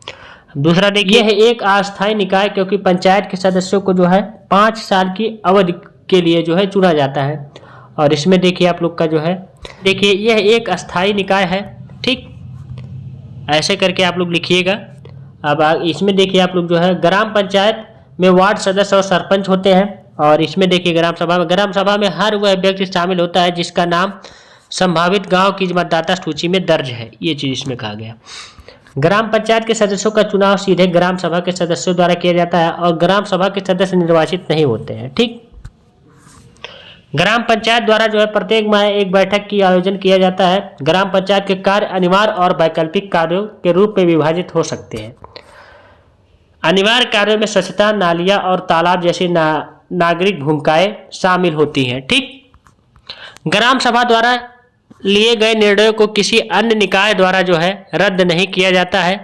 दूसरा देखिए है एक अस्थायी निकाय, क्योंकि पंचायत के सदस्यों को जो है 5 साल की अवधि के लिए जो है चुना जाता है। और इसमें देखिए आप लोग का जो है देखिए यह एक अस्थायी निकाय है। ठीक, ऐसे करके आप लोग लिखिएगा। अब इसमें देखिए आप लोग जो है ग्राम पंचायत में वार्ड सदस्य और सरपंच होते हैं। और इसमें देखिए ग्राम सभा में हर वह व्यक्ति शामिल होता है जिसका नाम संभावित गांव की मतदाता सूची में दर्ज है। ये चीज़ इसमें कहा गया। ग्राम पंचायत के सदस्यों का चुनाव सीधे ग्राम सभा के सदस्यों द्वारा किया जाता है और ग्राम सभा के सदस्य निर्वाचित नहीं होते हैं। ठीक, ग्राम पंचायत द्वारा जो है प्रत्येक माह एक बैठक की आयोजन किया जाता है। ग्राम पंचायत के कार्य अनिवार्य और वैकल्पिक कार्यों के रूप में विभाजित हो सकते हैं। अनिवार्य कार्यों में स्वच्छता, नालियां और तालाब जैसी नागरिक भूमिकाएं शामिल होती हैं। ठीक, ग्राम सभा द्वारा लिए गए निर्णयों को किसी अन्य निकाय द्वारा जो है रद्द नहीं किया जाता है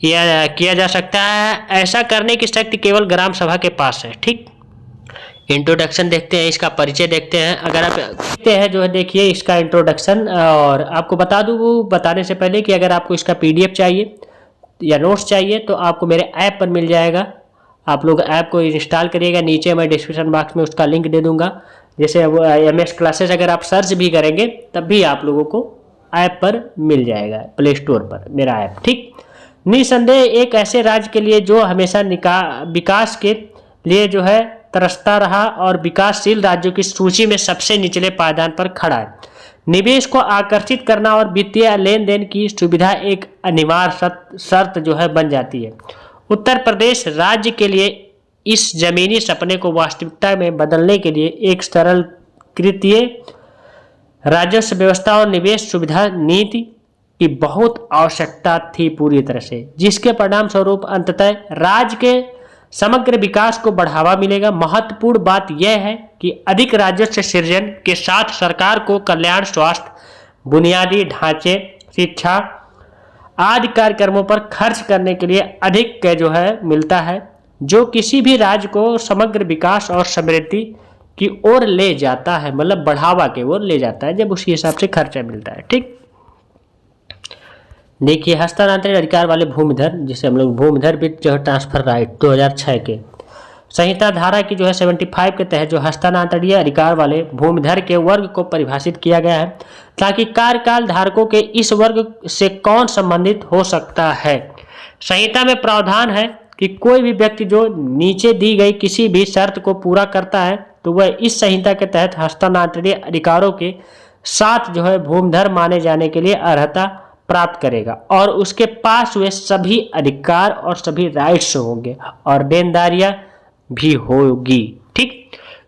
या किया जा सकता है। ऐसा करने की शक्ति केवल ग्राम सभा के पास है। ठीक, इंट्रोडक्शन देखते हैं, इसका परिचय देखते हैं। अगर आप देखते हैं जो है देखिए इसका इंट्रोडक्शन। और आपको बता दूँ वो बताने से पहले कि अगर आपको इसका PDF चाहिए या नोट्स चाहिए तो आपको मेरे ऐप पर मिल जाएगा। आप लोग ऐप को इंस्टॉल करिएगा। नीचे मैं डिस्क्रिप्शन बॉक्स में उसका लिंक दे दूंगा। जैसे वो MS क्लासेस अगर आप सर्च भी करेंगे तब भी आप लोगों को ऐप पर मिल जाएगा, प्ले स्टोर पर मेरा ऐप। ठीक, निसंदेह एक ऐसे राज्य के लिए जो हमेशा विकास के लिए जो है तरसता रहा और विकासशील राज्यों की सूची में सबसे निचले पायदान पर खड़ा है। निवेश को आकर्षित करना और वित्तीय लेन देन की सुविधा एक अनिवार्य शर्त जो है बन जाती है। उत्तर प्रदेश राज्य के लिए इस जमीनी सपने को वास्तविकता में बदलने के लिए एक सरल कृतीय राजस्व व्यवस्था और निवेश सुविधा नीति की बहुत आवश्यकता थी पूरी तरह से, जिसके परिणाम स्वरूप अंततः राज्य के समग्र विकास को बढ़ावा मिलेगा। महत्वपूर्ण बात यह है कि अधिक राजस्व सृजन के साथ सरकार को कल्याण, स्वास्थ्य, बुनियादी ढांचे, शिक्षा आदि कार्यक्रमों पर खर्च करने के लिए अधिक जो है मिलता है, जो किसी भी राज्य को समग्र विकास और समृद्धि की ओर ले जाता है, मतलब बढ़ावा की ओर ले जाता है जब उसी हिसाब से खर्चा मिलता है। ठीक, देखिए हस्तांतरित अधिकार वाले भूमिधर, जिसे हम लोग भूमिधर वित्त जो है ट्रांसफर राइट 2006 के संहिता धारा की जो है 75 के तहत जो हस्तांतरणीय अधिकार वाले भूमिधर के वर्ग को परिभाषित किया गया है, ताकि कार्यकाल धारकों के इस वर्ग से कौन संबंधित हो सकता है। संहिता में प्रावधान है कि कोई भी व्यक्ति जो नीचे दी गई किसी भी शर्त को पूरा करता है तो वह इस संहिता के तहत हस्तांतरणीय अधिकारों के साथ जो है भूमिधर माने जाने के लिए अर्हता प्राप्त करेगा और उसके पास वे सभी अधिकार और सभी राइट्स होंगे और देनदारियां भी होगी। ठीक,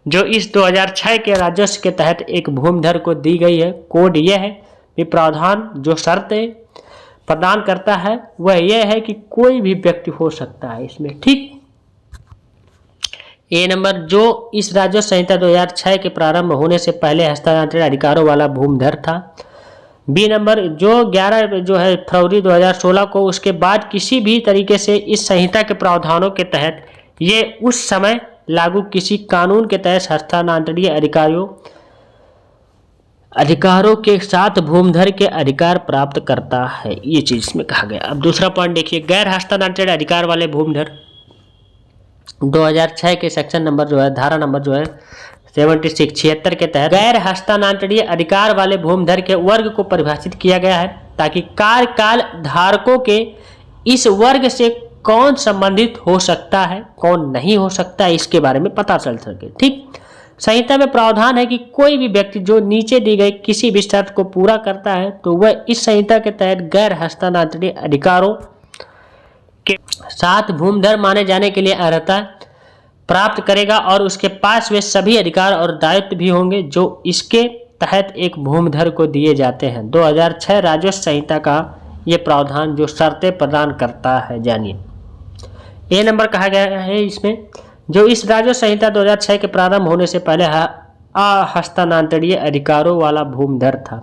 जो इस 2006 के राजस्व के तहत एक भूमिधर को दी गई है। कोड यह है कि प्रावधान जो शर्तें प्रदान करता है वह यह है कि कोई भी व्यक्ति हो सकता है इसमें। ठीक, ए नंबर, जो इस राजस्व संहिता 2006 के प्रारंभ होने से पहले हस्तांतरित अधिकारों वाला भूमिधर था। बी नंबर, जो 11 जो है फरवरी 2016 को उसके बाद किसी भी तरीके से इस संहिता के प्रावधानों के तहत ये उस समय लागू किसी कानून के तहत हस्तांतरणीय अधिकारों के साथ भूमिधर के अधिकार प्राप्त करता है, ये चीज इसमें कहा गया। अब दूसरा पॉइंट देखिए, गैर हस्तांतरित अधिकार वाले भूमिधर 2006 के सेक्शन नंबर जो है धारा नंबर जो है 76 के तहत गैर हस्तांतरणीय अधिकार वाले भूमिधर के वर्ग को परिभाषित किया गया है, ताकि कार्यकाल धारकों के इस वर्ग से कौन संबंधित हो सकता है, कौन नहीं हो सकता है, इसके बारे में पता चल सके। ठीक, संहिता में प्रावधान है कि कोई भी व्यक्ति जो नीचे दी गई किसी भी शर्त को पूरा करता है तो वह इस संहिता के तहत गैर हस्तांतरणीय अधिकारों के साथ भूमिधर माने जाने के लिए अर्हता प्राप्त करेगा और उसके पास वे सभी अधिकार और दायित्व भी होंगे जो इसके तहत एक भूमिधर को दिए जाते हैं। 2006 राजस्व संहिता का ये प्रावधान जो शर्तें प्रदान करता है, जानिए। ए नंबर कहा गया है इसमें, जो इस राजस्व संहिता 2006 के प्रारंभ होने से पहले हस्तांतरणीय अधिकारों वाला भूमिधर था,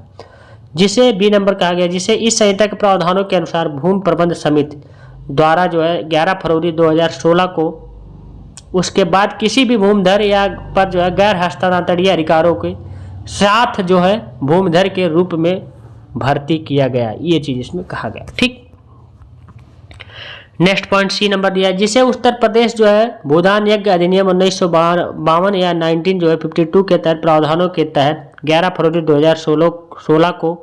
जिसे बी नंबर कहा गया, जिसे इस संहिता के प्रावधानों के अनुसार भूमि प्रबंध समिति द्वारा जो है 11 फरवरी 2016 को उसके बाद किसी भी भूमिधर या पर जो है गैर हस्तांतरणीय अधिकारों के साथ जो है भूमिधर के रूप में भर्ती किया गया, ये चीज इसमें कहा गया। ठीक, नेक्स्ट पॉइंट सी नंबर दिया, जिसे उत्तर प्रदेश जो है भूदान यज्ञ अधिनियम 1952 या 1952 के तहत प्रावधानों के तहत 11 फरवरी 2016 को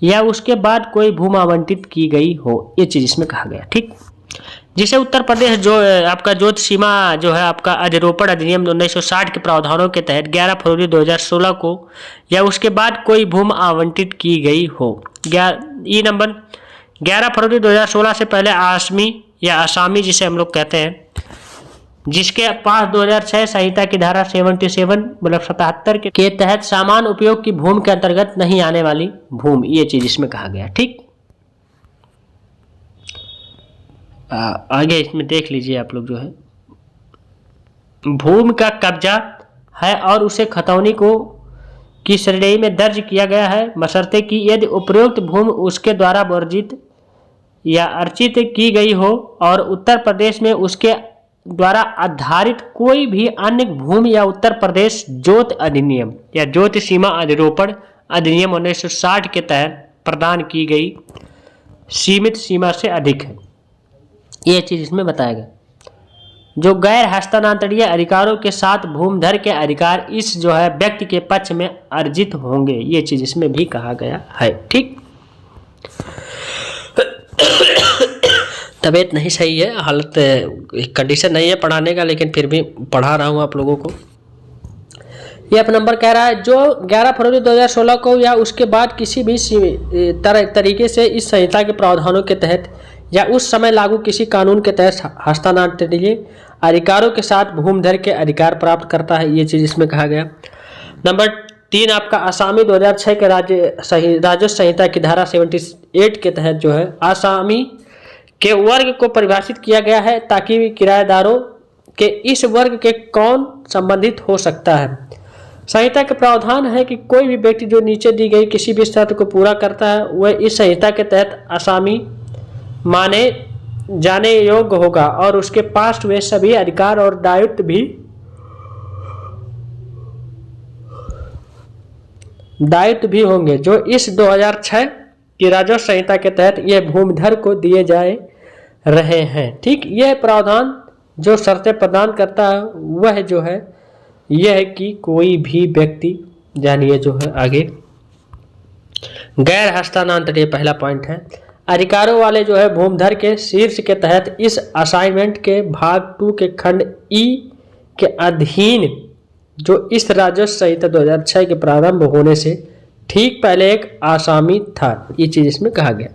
या उसके बाद कोई भूमि आवंटित की गई हो, ये चीज इसमें कहा गया। ठीक, जिसे उत्तर प्रदेश जो आपका ज्योति सीमा जो है आपका अधिरोपण अधिनियम 1960 के प्रावधानों के तहत 11 फरवरी 2016 को या उसके बाद कोई भूमि आवंटित की गई हो। ई नंबर, 11 फरवरी 2016 से पहले आसमी या आसामी जिसे हम लोग कहते हैं, जिसके पास 2006 संहिता की धारा 77 मतलब 77 के तहत सामान्य उपयोग की भूमि के अंतर्गत नहीं आने वाली भूमि, ये चीज इसमें कहा गया। ठीक, आगे इसमें देख लीजिए आप लोग जो है भूमि का कब्जा है और उसे खतौनी की श्रेणी में दर्ज किया गया है, बशर्ते कि यदि उपरोक्त भूमि उसके द्वारा वर्जित या अर्चित की गई हो और उत्तर प्रदेश में उसके द्वारा आधारित कोई भी अन्य भूमि या उत्तर प्रदेश ज्योति अधिनियम या ज्योति सीमा अधिरोपण अधिनियम 1960 के तहत प्रदान की गई सीमित सीमा से अधिक है। ये चीज इसमें बताया गया। जो गैर हस्तांतरणीय अधिकारों के साथ भूमिधर के अधिकार इस जो है व्यक्ति के पक्ष में अर्जित होंगे, ये चीज इसमें भी कहा गया है। ठीक, तबीयत नहीं सही है, हालत कंडीशन नहीं है पढ़ाने का, लेकिन फिर भी पढ़ा रहा हूँ आप लोगों को। ये अब नंबर कह रहा है, जो 11 फरवरी 2016 को या उसके बाद किसी भी तरीके से इस संहिता के प्रावधानों के तहत या उस समय लागू किसी कानून के तहत हस्तांतरणीय अधिकारों के साथ भूमिधर के अधिकार प्राप्त करता है, ये चीज़ इसमें कहा गया। नंबर 3 आपका आसामी 2006 के राजस्व संहिता की धारा 78 के तहत जो है आसामी के वर्ग को परिभाषित किया गया है, ताकि किराएदारों के इस वर्ग के कौन संबंधित हो सकता है। संहिता के प्रावधान है कि कोई भी व्यक्ति जो नीचे दी गई किसी भी शर्त को पूरा करता है वह इस संहिता के तहत आसामी माने जाने योग्य होगा और उसके पास वे सभी अधिकार और दायित्व भी होंगे जो इस 2006 की राजस्व संहिता के तहत ये भूमिधर को दिए जाए रहे हैं। ठीक, यह प्रावधान जो शर्तें प्रदान करता है वह जो है यह है कि कोई भी व्यक्ति, जानिए जो है आगे, गैर हस्तांतरणीय पहला पॉइंट है, अधिकारों वाले जो है भूमिधर के शीर्ष के तहत इस असाइनमेंट के भाग 2 के खंड ई के अधीन जो इस राजस्व संहिता 2006 के प्रारंभ होने से ठीक पहले एक आसामी था, ये चीज इसमें कहा गया।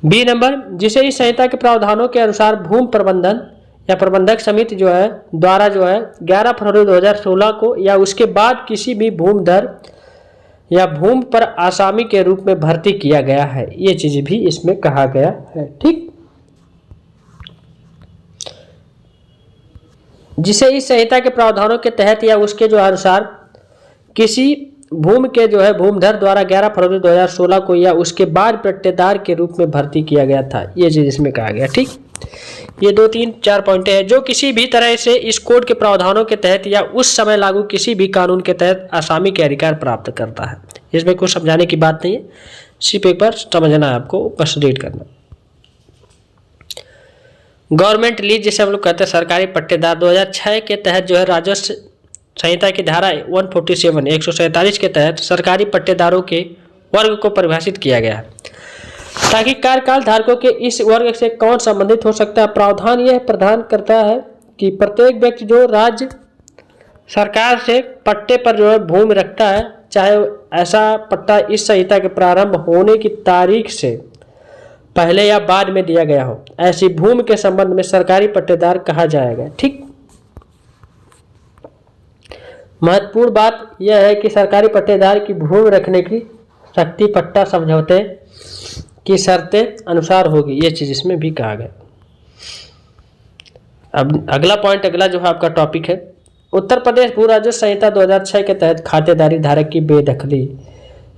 बी नंबर, जिसे इस संहिता के प्रावधानों के अनुसार भूमि प्रबंधन या प्रबंधक समिति जो है द्वारा जो है 11 फरवरी 2016 को या उसके बाद किसी भी भूमिधर या भूमि पर आसामी के रूप में भर्ती किया गया है, ये चीज भी इसमें कहा गया है। ठीक, जिसे इस संहिता के प्रावधानों के तहत या उसके जो अनुसार किसी भूमि के जो है भूमिधर द्वारा 11 फरवरी 2016 को या उसके बाद पट्टेदार के रूप में भर्ती किया गया था, ये चीज इसमें कहा गया। ठीक, ये 2, 3, 4 पॉइंट है जो किसी भी तरह से इस कोड के प्रावधानों के तहत या उस समय लागू किसी भी कानून के तहत आसामी के अधिकार प्राप्त करता है। इसमें कुछ समझाने की बात नहीं है, सिर्फ एक बार समझना है आपको, बस रीड करना। गवर्नमेंट लीज जिसे हम लोग कहते हैं सरकारी पट्टेदार 2006 के तहत जो है राजस्व संहिता की धारा 147 के तहत सरकारी पट्टेदारों के वर्ग को परिभाषित किया गया है, ताकि कार्यकाल धारकों के इस वर्ग से कौन संबंधित हो सकता है। प्रावधान यह प्रदान करता है कि प्रत्येक व्यक्ति जो राज्य सरकार से पट्टे पर जो है भूमि रखता है, चाहे ऐसा पट्टा इस संहिता के प्रारंभ होने की तारीख से पहले या बाद में दिया गया हो, ऐसी भूमि के संबंध में सरकारी पट्टेदार कहा जाएगा। ठीक, महत्वपूर्ण बात यह है कि सरकारी पट्टेदार की भूमि रखने की शक्ति पट्टा समझौते की शर्तें अनुसार होगी, ये चीज इसमें भी कहा गया। अब अगला पॉइंट, अगला जो है आपका टॉपिक है, उत्तर प्रदेश भू राजस्व संहिता 2006 के तहत खातेदारी धारक की बेदखली।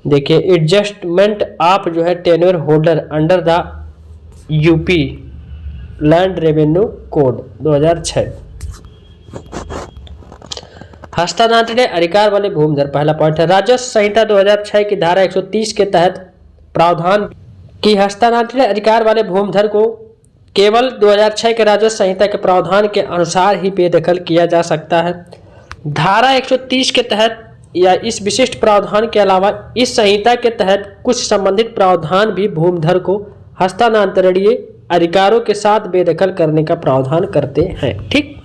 देखिए, एडजस्टमेंट ऑफ जो है tenure holder under the UP land revenue code 2006। हस्तांतरणीय अधिकार वाले भूमिधर पहला पॉइंट है, राजस्व संहिता 2006 की धारा 130 के तहत प्रावधान की हस्तांतरणीय अधिकार वाले भूमिधर को केवल 2006 के राजस्व संहिता के प्रावधान के अनुसार ही बेदखल किया जा सकता है। धारा 130 के तहत या इस विशिष्ट प्रावधान के अलावा इस संहिता के तहत कुछ संबंधित प्रावधान भी भूमिधर को हस्तांतरणीय अधिकारों के साथ बेदखल करने का प्रावधान करते हैं। ठीक,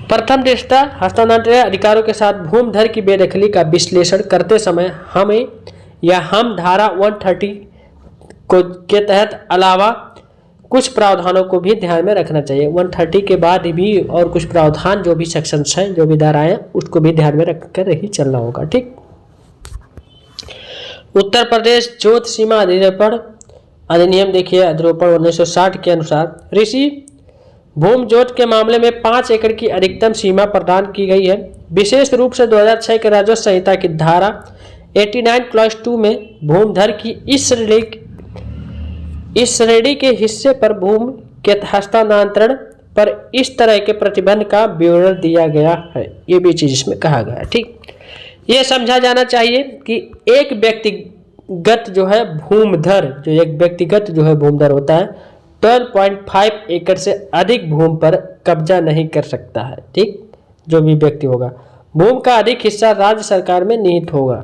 प्रथम दृष्टया हस्तांतरणीय अधिकारों के साथ भूमिधर की बेदखली का विश्लेषण करते समय हम धारा 130 के तहत अलावा कुछ प्रावधानों को भी ध्यान में रखना चाहिए। 130 के बाद भी और कुछ प्रावधान जो भी सेक्शंस हैं, जो भी धाराएं, उसको भी ध्यान में रखकर ही चलना होगा। ठीक, उत्तर प्रदेश जोत सीमा अधिनियम देखिए, अधिरोपण 1960 के अनुसार ऋषि भूमि जोत के मामले में 5 एकड़ की अधिकतम सीमा प्रदान की गई है। विशेष रूप से 2006 के राजस्व संहिता की धारा 89 क्लॉज 2 में भूमिधर की इस श्रेणी के हिस्से पर भूमि के हस्तांतरण पर इस तरह के प्रतिबंध का विवरण दिया गया है, ये भी चीज इसमें कहा गया है। ठीक, ये समझा जाना चाहिए कि एक व्यक्ति व्यक्तिगत जो है भूमिधर, जो एक व्यक्तिगत जो है भूमिधर होता है 12.5 एकड़ से अधिक भूमि पर कब्जा नहीं कर सकता है। ठीक, जो भी व्यक्ति होगा, भूमि का अधिक हिस्सा राज्य सरकार में निहित होगा।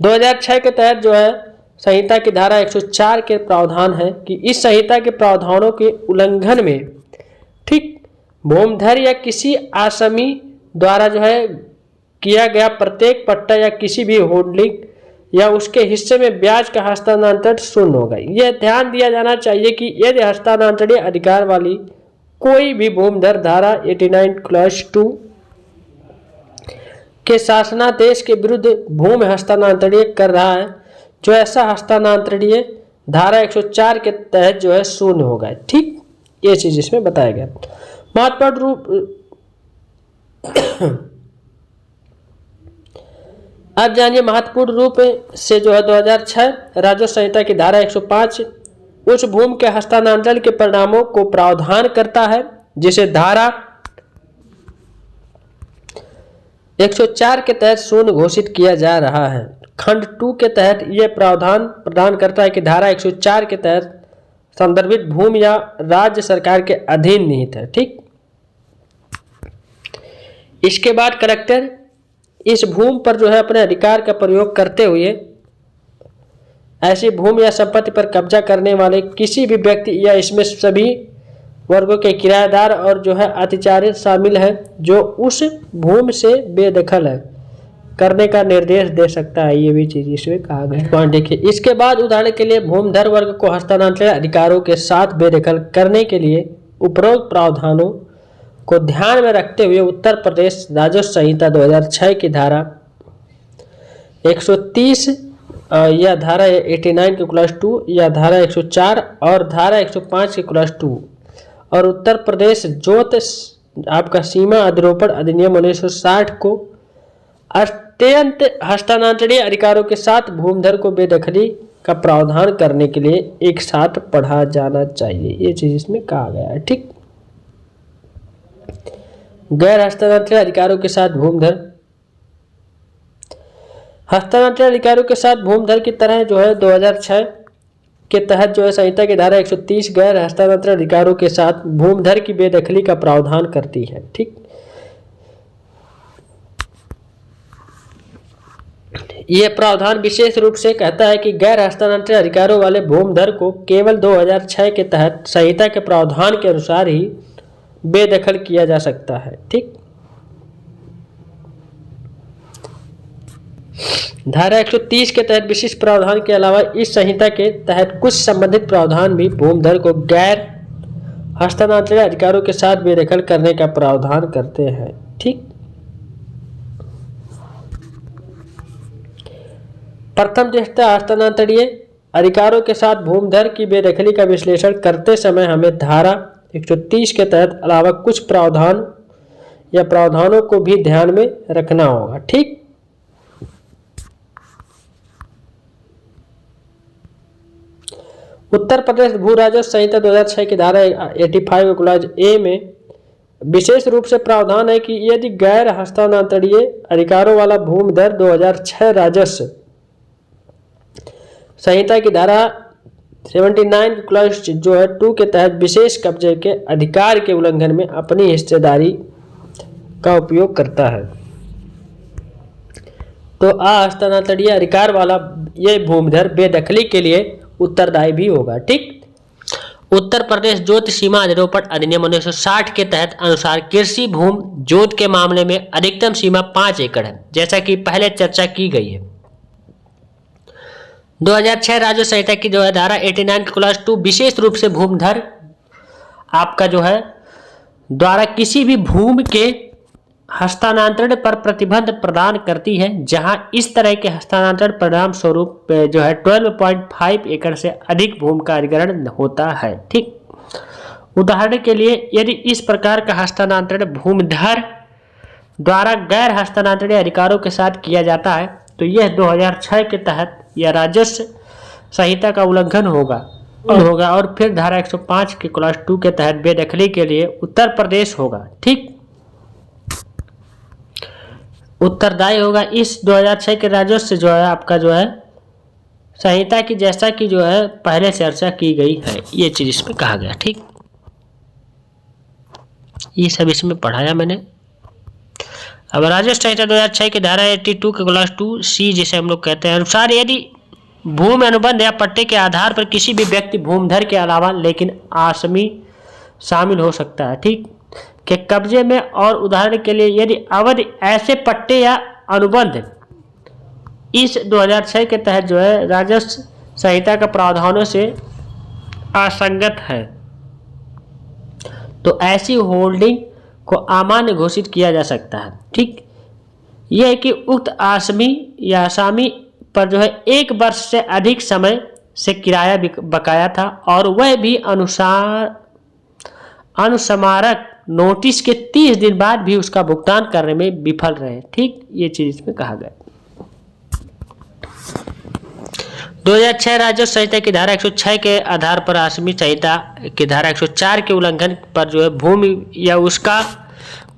2006 के तहत जो है संहिता की धारा 104 के प्रावधान है कि इस संहिता के प्रावधानों के उल्लंघन में, ठीक, भूमिधर या किसी आसामी द्वारा जो है किया गया प्रत्येक पट्टा या किसी भी होल्डिंग या उसके हिस्से में ब्याज का हस्तांतरण शून्य होगा। यह ध्यान दिया जाना चाहिए कि यदि हस्तांतरणीय अधिकार वाली कोई भी भूमिधर धारा 89 क्लॉज 2 के शासनादेश के विरुद्ध भूमि हस्तांतरणीय कर रहा है, जो ऐसा हस्तांतरणीय धारा 104 के तहत जो है शून्य होगा। ठीक, ये चीज इसमें बताया गया। महत्वपूर्ण रूप अब जानिए महत्वपूर्ण रूप से जो है 2006 राजस्व संहिता की धारा 105 उस भूमि के हस्तांतरण के परिणामों को प्रावधान करता है जिसे धारा 104 के तहत शून्य घोषित किया जा रहा है। खंड 2 के तहत यह प्रावधान प्रदान करता है कि धारा 104 के तहत संदर्भित भूमि या राज्य सरकार के अधीन निहित है। ठीक, इसके बाद कलेक्टर इस भूमि पर जो है अपने अधिकार का प्रयोग करते हुए ऐसी भूमि या संपत्ति पर कब्जा करने वाले किसी भी व्यक्ति या इसमें सभी वर्गों के किराएदार और जो है अतिचारी शामिल है जो उस भूमि से बेदखल है करने का निर्देश दे सकता है। ये भी चीज इसमें कहा गया। पॉइंट देखिए, इसके बाद उदाहरण के लिए भूमिधर वर्ग को हस्तांतरण अधिकारों के साथ बेदखल करने के लिए उपरोक्त प्रावधानों को ध्यान में रखते हुए उत्तर प्रदेश राजस्व संहिता 2006 की धारा 130 या धारा 89 के क्लास 2 या धारा 104 और धारा 105 के क्लास 2 और उत्तर प्रदेश जोत आपका सीमा अधिरोपण अधिनियम 1960 को अत्यंत हस्तांतरणीय अधिकारों के साथ भूमिधर को बेदखली का प्रावधान करने के लिए एक साथ पढ़ा जाना चाहिए। ये चीज इसमें कहा गया है। ठीक, गैर हस्तांतरणीय अधिकारों के साथ भूमिधर, हस्तांतरणीय अधिकारों के साथ भूमिधर की तरह जो है 2006 के तहत जो है संहिता की धारा 130 गैर हस्तांतरण अधिकारों के साथ भूमिधर की बेदखली का प्रावधान करती है। ठीक, यह प्रावधान विशेष रूप से कहता है कि गैर हस्तांतरण अधिकारों वाले भूमिधर को केवल 2006 के तहत संहिता के प्रावधान के अनुसार ही बेदखल किया जा सकता है। ठीक, धारा 130 के तहत विशिष्ट प्रावधान के अलावा इस संहिता के तहत कुछ संबंधित प्रावधान भी भूमिधर को गैर हस्तांतरण अधिकारों के साथ बेदखल करने का प्रावधान करते हैं। ठीक, प्रथम दृष्टया हस्तांतरणीय अधिकारों के साथ भूमिधर की बेदखली का विश्लेषण करते समय हमें धारा 130 के तहत अलावा कुछ प्रावधान या प्रावधानों को भी ध्यान में रखना होगा। ठीक, उत्तर प्रदेश भू राजस्व संहिता 2006 की धारा 85 क्लॉज ए में विशेष रूप से प्रावधान है कि यदि गैर हस्तांतरणीय अधिकारों वाला भूमिधर 2006 राजस्व संहिता की धारा 79 क्लॉज जो है 2 के तहत विशेष कब्जे के अधिकार के उल्लंघन में अपनी हिस्सेदारी का उपयोग करता है तो हस्तांतरणीय अधिकार वाला यह भूमिधर बेदखली के लिए उत्तरदायी भी होगा। ठीक, उत्तर प्रदेश जोत सीमा अधिरोपण अधिनियम 1960 के तहत अनुसार कृषि भूमि जोत के मामले में अधिकतम सीमा 5 एकड़ है, जैसा कि पहले चर्चा की गई है। 2006 राजस्व संहिता की जो है धारा 89 क्लॉज 2 विशेष रूप से भूमिधर आपका जो है द्वारा किसी भी भूमि के हस्तांतरण पर प्रतिबंध प्रदान करती है, जहां इस तरह के हस्तांतरण परिणाम स्वरूप जो है 12.5 एकड़ से अधिक भूमि का अधिग्रहण होता है। ठीक, उदाहरण के लिए यदि इस प्रकार का हस्तांतरण भूमिधर द्वारा गैर हस्तांतरणीय अधिकारों के साथ किया जाता है तो यह 2006 के तहत या राजस्व संहिता का उल्लंघन होगा और फिर धारा 105 के क्लॉज 2 के तहत बेदखली के लिए उत्तर प्रदेश होगा। ठीक, उत्तरदायी होगा इस 2006 के राजस्व से जो है आपका जो है संहिता की जैसा कि जो है पहले चर्चा की गई है, ये चीज इसमें कहा गया। ठीक, ये सब इसमें पढ़ाया मैंने। अब राजस्व संहिता 2006 की धारा 82 के क्लास 2C जिसे हम लोग कहते हैं अनुसार यदि भूमि अनुबंध या पट्टे के आधार पर किसी भी व्यक्ति भूमिधर के अलावा लेकिन आसमी शामिल हो सकता है, ठीक, के कब्जे में, और उदाहरण के लिए यदि अवधि ऐसे पट्टे या अनुबंध इस 2006 के तहत जो है राजस्व संहिता के प्रावधानों से असंगत है तो ऐसी होल्डिंग को अमान्य घोषित किया जा सकता है। ठीक, यह है कि उक्त आसमी या असामी पर जो है 1 वर्ष से अधिक समय से किराया बकाया था और वह भी अनुस्मारक नोटिस के 30 दिन बाद भी उसका भुगतान करने में विफल रहे। ठीक, ये चीज इसमें कहा गया। 2006 राजस्व संहिता की धारा 106 के आधार पर आसमी संहिता की धारा 104 के उल्लंघन पर जो है भूमि या उसका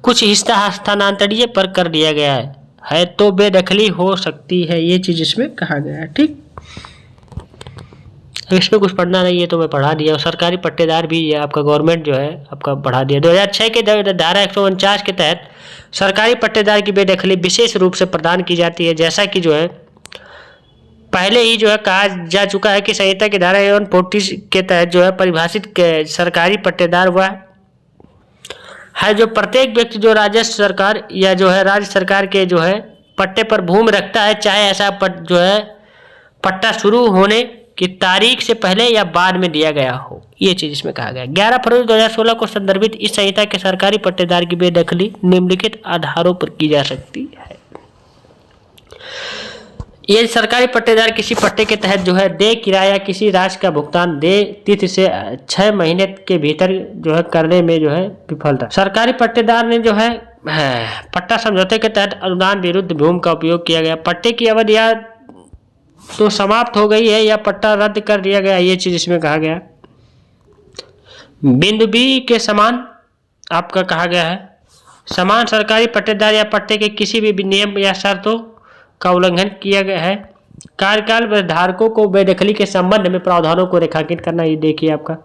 कुछ हिस्सा हस्तांतरणीय पर कर दिया गया है तो बेदखली हो सकती है, ये चीज इसमें कहा गया है। ठीक, इसमें कुछ पढ़ना नहीं है तो मैं पढ़ा दिया। और सरकारी पट्टेदार भी ये आपका गवर्नमेंट जो है आपका बढ़ा दिया। 2006 के धारा 149 के तहत सरकारी पट्टेदार की बेदखली विशेष रूप से प्रदान की जाती है, जैसा कि जो है पहले ही जो है कहा जा चुका है कि संहिता की धारा 140 के तहत जो है परिभाषित सरकारी पट्टेदार वह है जो प्रत्येक व्यक्ति जो राजस्व सरकार या जो है राज्य सरकार के जो है पट्टे पर भूमि रखता है, चाहे ऐसा जो है पट्टा शुरू होने की तारीख से पहले या बाद में दिया गया हो, ये चीज इसमें कहा गया। 11 फरवरी 2016 को संदर्भित इस संहिता के सरकारी पट्टेदार की बेदखली निम्नलिखित आधारों पर की जा सकती है। ये सरकारी पट्टेदार किसी पट्टे के तहत जो है दे किराया किसी राशि का भुगतान दे तिथि से 6 महीने के भीतर जो है करने में जो है विफल रहा। सरकारी पट्टेदार ने जो है पट्टा समझौते के तहत अनुदान विरुद्ध भूमि का उपयोग किया गया, पट्टे की अवधि या तो समाप्त हो गई है या पट्टा रद्द कर दिया गया, ये चीज इसमें कहा गया। बिंदु बी के समान आपका कहा गया है समान सरकारी पट्टेदार या पट्टे के किसी भी नियम या शर्तों का उल्लंघन किया गया है। कार्यकाल धारकों को बेदखली के संबंध में प्रावधानों को रेखांकित करना, ये देखिए आपका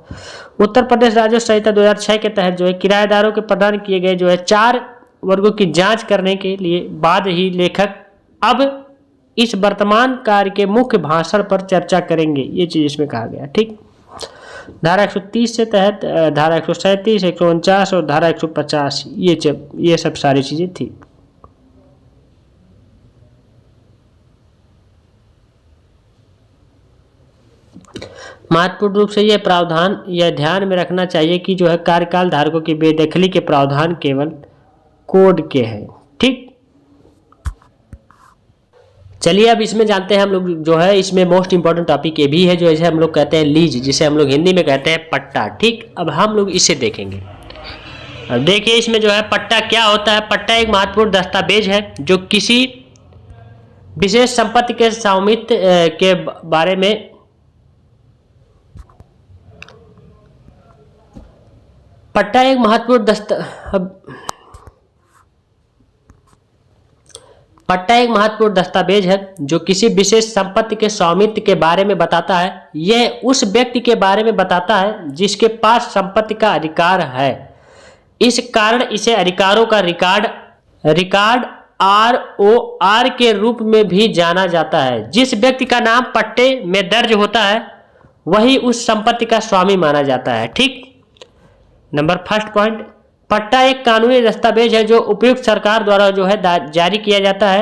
उत्तर प्रदेश राजस्व संहिता 2006 के तहत जो है किराएदारों के प्रदान किए गए जो है 4 वर्गों की जांच करने के लिए बाद ही लेखक अब इस वर्तमान कार्य के मुख्य भाषण पर चर्चा करेंगे, ये चीज इसमें कहा गया। ठीक, धारा 130 से तहत धारा 137, 149 और धारा 150 ये सब सारी चीजें थी। महत्वपूर्ण रूप से यह प्रावधान यह ध्यान में रखना चाहिए कि जो है कार्यकाल धारकों की बेदखली के प्रावधान केवल कोड के हैं। ठीक, चलिए अब इसमें जानते हैं हम लोग जो है इसमें मोस्ट इंपॉर्टेंट टॉपिक ये भी है जो इसे हम लोग कहते हैं लीज, जिसे हम लोग हिंदी में कहते हैं पट्टा। ठीक, अब हम लोग इसे देखेंगे। अब देखिए इसमें जो है पट्टा क्या होता है। पट्टा एक महत्वपूर्ण दस्तावेज है जो किसी विशेष संपत्ति के स्वामित्व के बारे में पट्टा एक महत्वपूर्ण दस्तावेज है जो किसी विशेष संपत्ति के स्वामित्व के बारे में बताता है। यह उस व्यक्ति के बारे में बताता है जिसके पास संपत्ति का अधिकार है। इस कारण इसे अधिकारों का रिकॉर्ड ROR के रूप में भी जाना जाता है। जिस व्यक्ति का नाम पट्टे में दर्ज होता है वही उस संपत्ति का स्वामी माना जाता है। ठीक, नंबर फर्स्ट पॉइंट, पट्टा एक कानूनी दस्तावेज है जो उपयुक्त सरकार द्वारा जो है जारी किया जाता है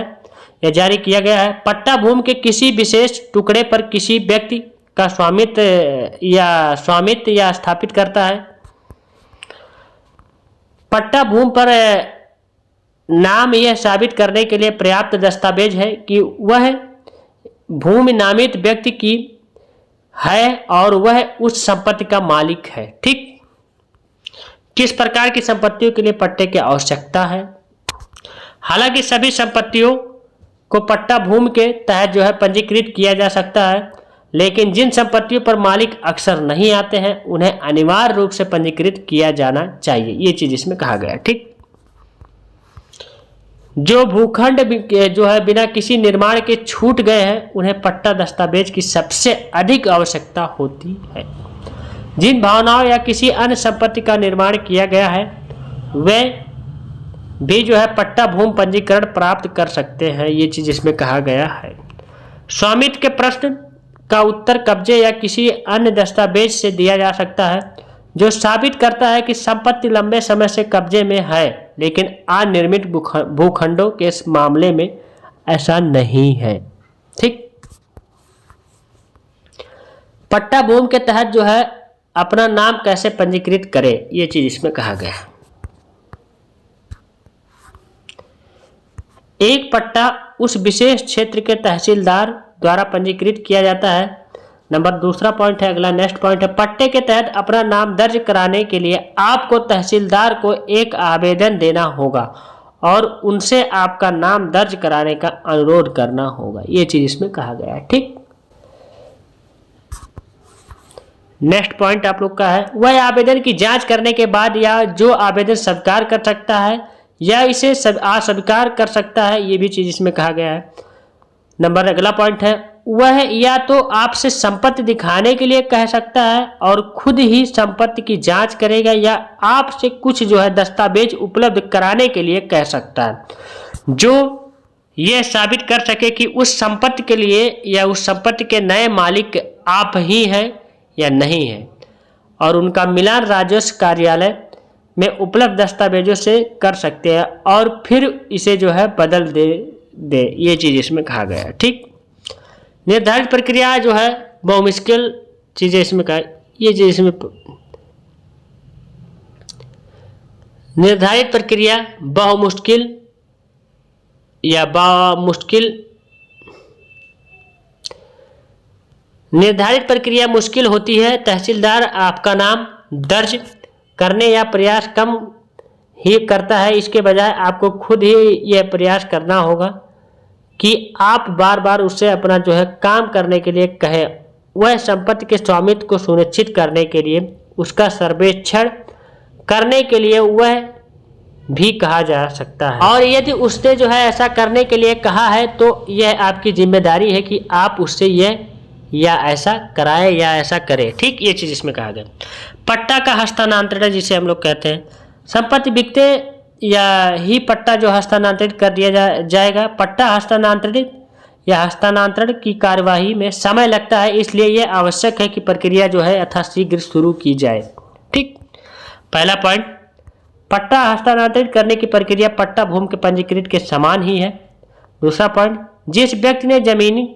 या जारी किया गया है। पट्टा भूमि के किसी विशेष टुकड़े पर किसी व्यक्ति का स्वामित्व या स्थापित करता है। पट्टा भूमि पर नाम यह साबित करने के लिए पर्याप्त दस्तावेज है कि वह भूमि नामित व्यक्ति की है और वह उस संपत्ति का मालिक है। ठीक, किस प्रकार की संपत्तियों के लिए पट्टे की आवश्यकता है। हालांकि सभी संपत्तियों को पट्टा भूमि के तहत जो है पंजीकृत किया जा सकता है, लेकिन जिन संपत्तियों पर मालिक अक्सर नहीं आते हैं उन्हें अनिवार्य रूप से पंजीकृत किया जाना चाहिए, ये चीज इसमें कहा गया। ठीक, जो भूखंड जो है बिना किसी निर्माण के छूट गए हैं उन्हें पट्टा दस्तावेज की सबसे अधिक आवश्यकता होती है। जिन भावनाओं या किसी अन्य संपत्ति का निर्माण किया गया है वे भी जो है पट्टा भूमि पंजीकरण प्राप्त कर सकते हैं। ये चीज इसमें कहा गया है। स्वामित्व के प्रश्न का उत्तर कब्जे या किसी अन्य दस्तावेज से दिया जा सकता है जो साबित करता है कि संपत्ति लंबे समय से कब्जे में है, लेकिन अनिर्मित भूखंडों के इस मामले में ऐसा नहीं है। ठीक, पट्टा भूमि के तहत जो है अपना नाम कैसे पंजीकृत करें, ये चीज इसमें कहा गया है। एक पट्टा उस विशेष क्षेत्र के तहसीलदार द्वारा पंजीकृत किया जाता है। नंबर दूसरा पॉइंट है, अगला नेक्स्ट पॉइंट है, पट्टे के तहत अपना नाम दर्ज कराने के लिए आपको तहसीलदार को एक आवेदन देना होगा और उनसे आपका नाम दर्ज कराने का अनुरोध करना होगा। ये चीज इसमें कहा गया है। ठीक, नेक्स्ट पॉइंट आप लोग का है, वह आवेदन की जांच करने के बाद या जो आवेदन स्वीकार कर सकता है या इसे अस्वीकार कर सकता है, ये भी चीज इसमें कहा गया है। नंबर अगला पॉइंट है, वह या तो आपसे संपत्ति दिखाने के लिए कह सकता है और खुद ही संपत्ति की जांच करेगा या आपसे कुछ जो है दस्तावेज उपलब्ध कराने के लिए कह सकता है जो यह साबित कर सके कि उस संपत्ति के लिए या उस संपत्ति के नए मालिक आप ही हैं या नहीं है, और उनका मिलान राजस्व कार्यालय में उपलब्ध दस्तावेजों से कर सकते हैं और फिर इसे जो है बदल दे। ये चीज इसमें कहा गया है। ठीक, निर्धारित प्रक्रिया जो है बहुमुश्किल चीजें इसमें कहा, ये चीज इसमें निर्धारित प्रक्रिया बहुमुश्किल या बामुश्किल, निर्धारित प्रक्रिया मुश्किल होती है। तहसीलदार आपका नाम दर्ज करने या प्रयास कम ही करता है, इसके बजाय आपको खुद ही यह प्रयास करना होगा कि आप बार बार उससे अपना जो है काम करने के लिए कहें। वह संपत्ति के स्वामित्व को सुनिश्चित करने के लिए उसका सर्वेक्षण करने के लिए वह भी कहा जा सकता है, और यदि उसने जो है ऐसा करने के लिए कहा है तो यह आपकी जिम्मेदारी है कि आप उससे यह या ऐसा कराए या ऐसा करे। ठीक, ये चीज इसमें कहा गया। पट्टा का हस्तांतरण जिसे हम लोग कहते हैं, संपत्ति बिकते या ही पट्टा जो हस्तांतरित कर दिया जाएगा। पट्टा हस्तांतरित या हस्तांतरण की कार्यवाही में समय लगता है, इसलिए यह आवश्यक है कि प्रक्रिया जो है यथाशीघ्र शुरू की जाए। ठीक, पहला पॉइंट, पट्टा हस्तांतरित करने की प्रक्रिया पट्टा भूमि के पंजीकृत के समान ही है। दूसरा पॉइंट, जिस व्यक्ति ने जमीन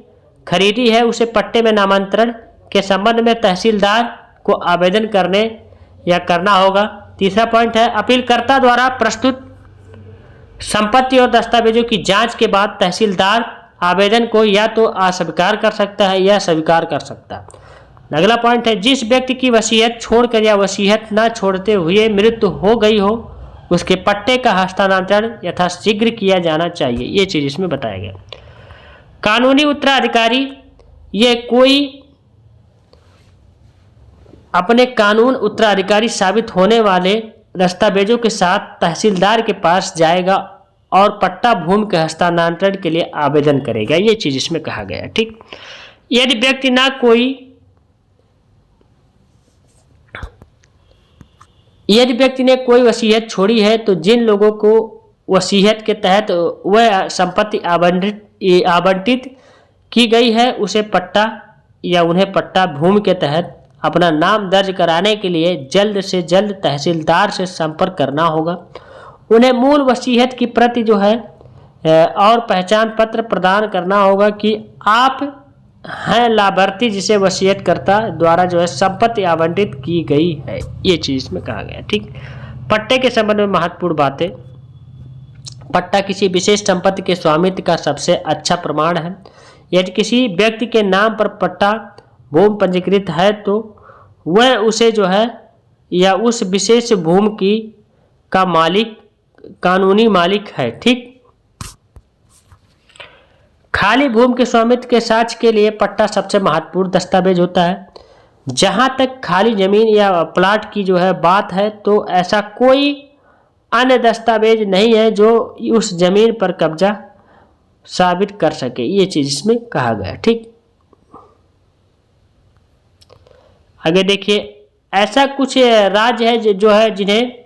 खरीदी है उसे पट्टे में नामांतरण के संबंध में तहसीलदार को आवेदन करने या करना होगा। तीसरा पॉइंट है, अपीलकर्ता द्वारा प्रस्तुत संपत्ति और दस्तावेजों की जांच के बाद तहसीलदार आवेदन को या तो अस्वीकार कर सकता है या स्वीकार कर सकता है। अगला पॉइंट है, जिस व्यक्ति की वसीयत छोड़कर या वसीयत न छोड़ते हुए मृत्यु हो गई हो उसके पट्टे का हस्तांतरण यथाशीघ्र किया जाना चाहिए। ये चीज इसमें बताया गया। कानूनी उत्तराधिकारी, ये कोई अपने कानून उत्तराधिकारी साबित होने वाले दस्तावेजों के साथ तहसीलदार के पास जाएगा और पट्टा भूमि के हस्तांतरण के लिए आवेदन करेगा। ये चीज इसमें कहा गया है। ठीक, यदि व्यक्ति ने कोई वसीयत छोड़ी है तो जिन लोगों को वसीयत के तहत वह संपत्ति आवंटित की गई है उसे पट्टा या उन्हें पट्टा भूमि के तहत अपना नाम दर्ज कराने के लिए जल्द से जल्द तहसीलदार से संपर्क करना होगा। उन्हें मूल वसीयत की प्रति जो है और पहचान पत्र प्रदान करना होगा कि आप हैं लाभार्थी जिसे वसीयतकर्ता द्वारा जो है संपत्ति आवंटित की गई है। ये चीज इसमें कहा गया। ठीक, पट्टे के संबंध में महत्वपूर्ण बातें, पट्टा किसी विशेष संपत्ति के स्वामित्व का सबसे अच्छा प्रमाण है। यदि किसी व्यक्ति के नाम पर पट्टा भूमि पंजीकृत है तो वह उसे जो है या उस विशेष भूमि की का मालिक कानूनी मालिक है। ठीक, खाली भूमि के स्वामित्व के साक्ष्य के लिए पट्टा सबसे महत्वपूर्ण दस्तावेज होता है। जहां तक खाली जमीन या प्लाट की जो है बात है तो ऐसा कोई अन्य दस्तावेज नहीं है जो उस जमीन पर कब्जा साबित कर सके। ये चीज इसमें कहा गया। ठीक, आगे देखिए, ऐसा कुछ राज्य है जो है जिन्हें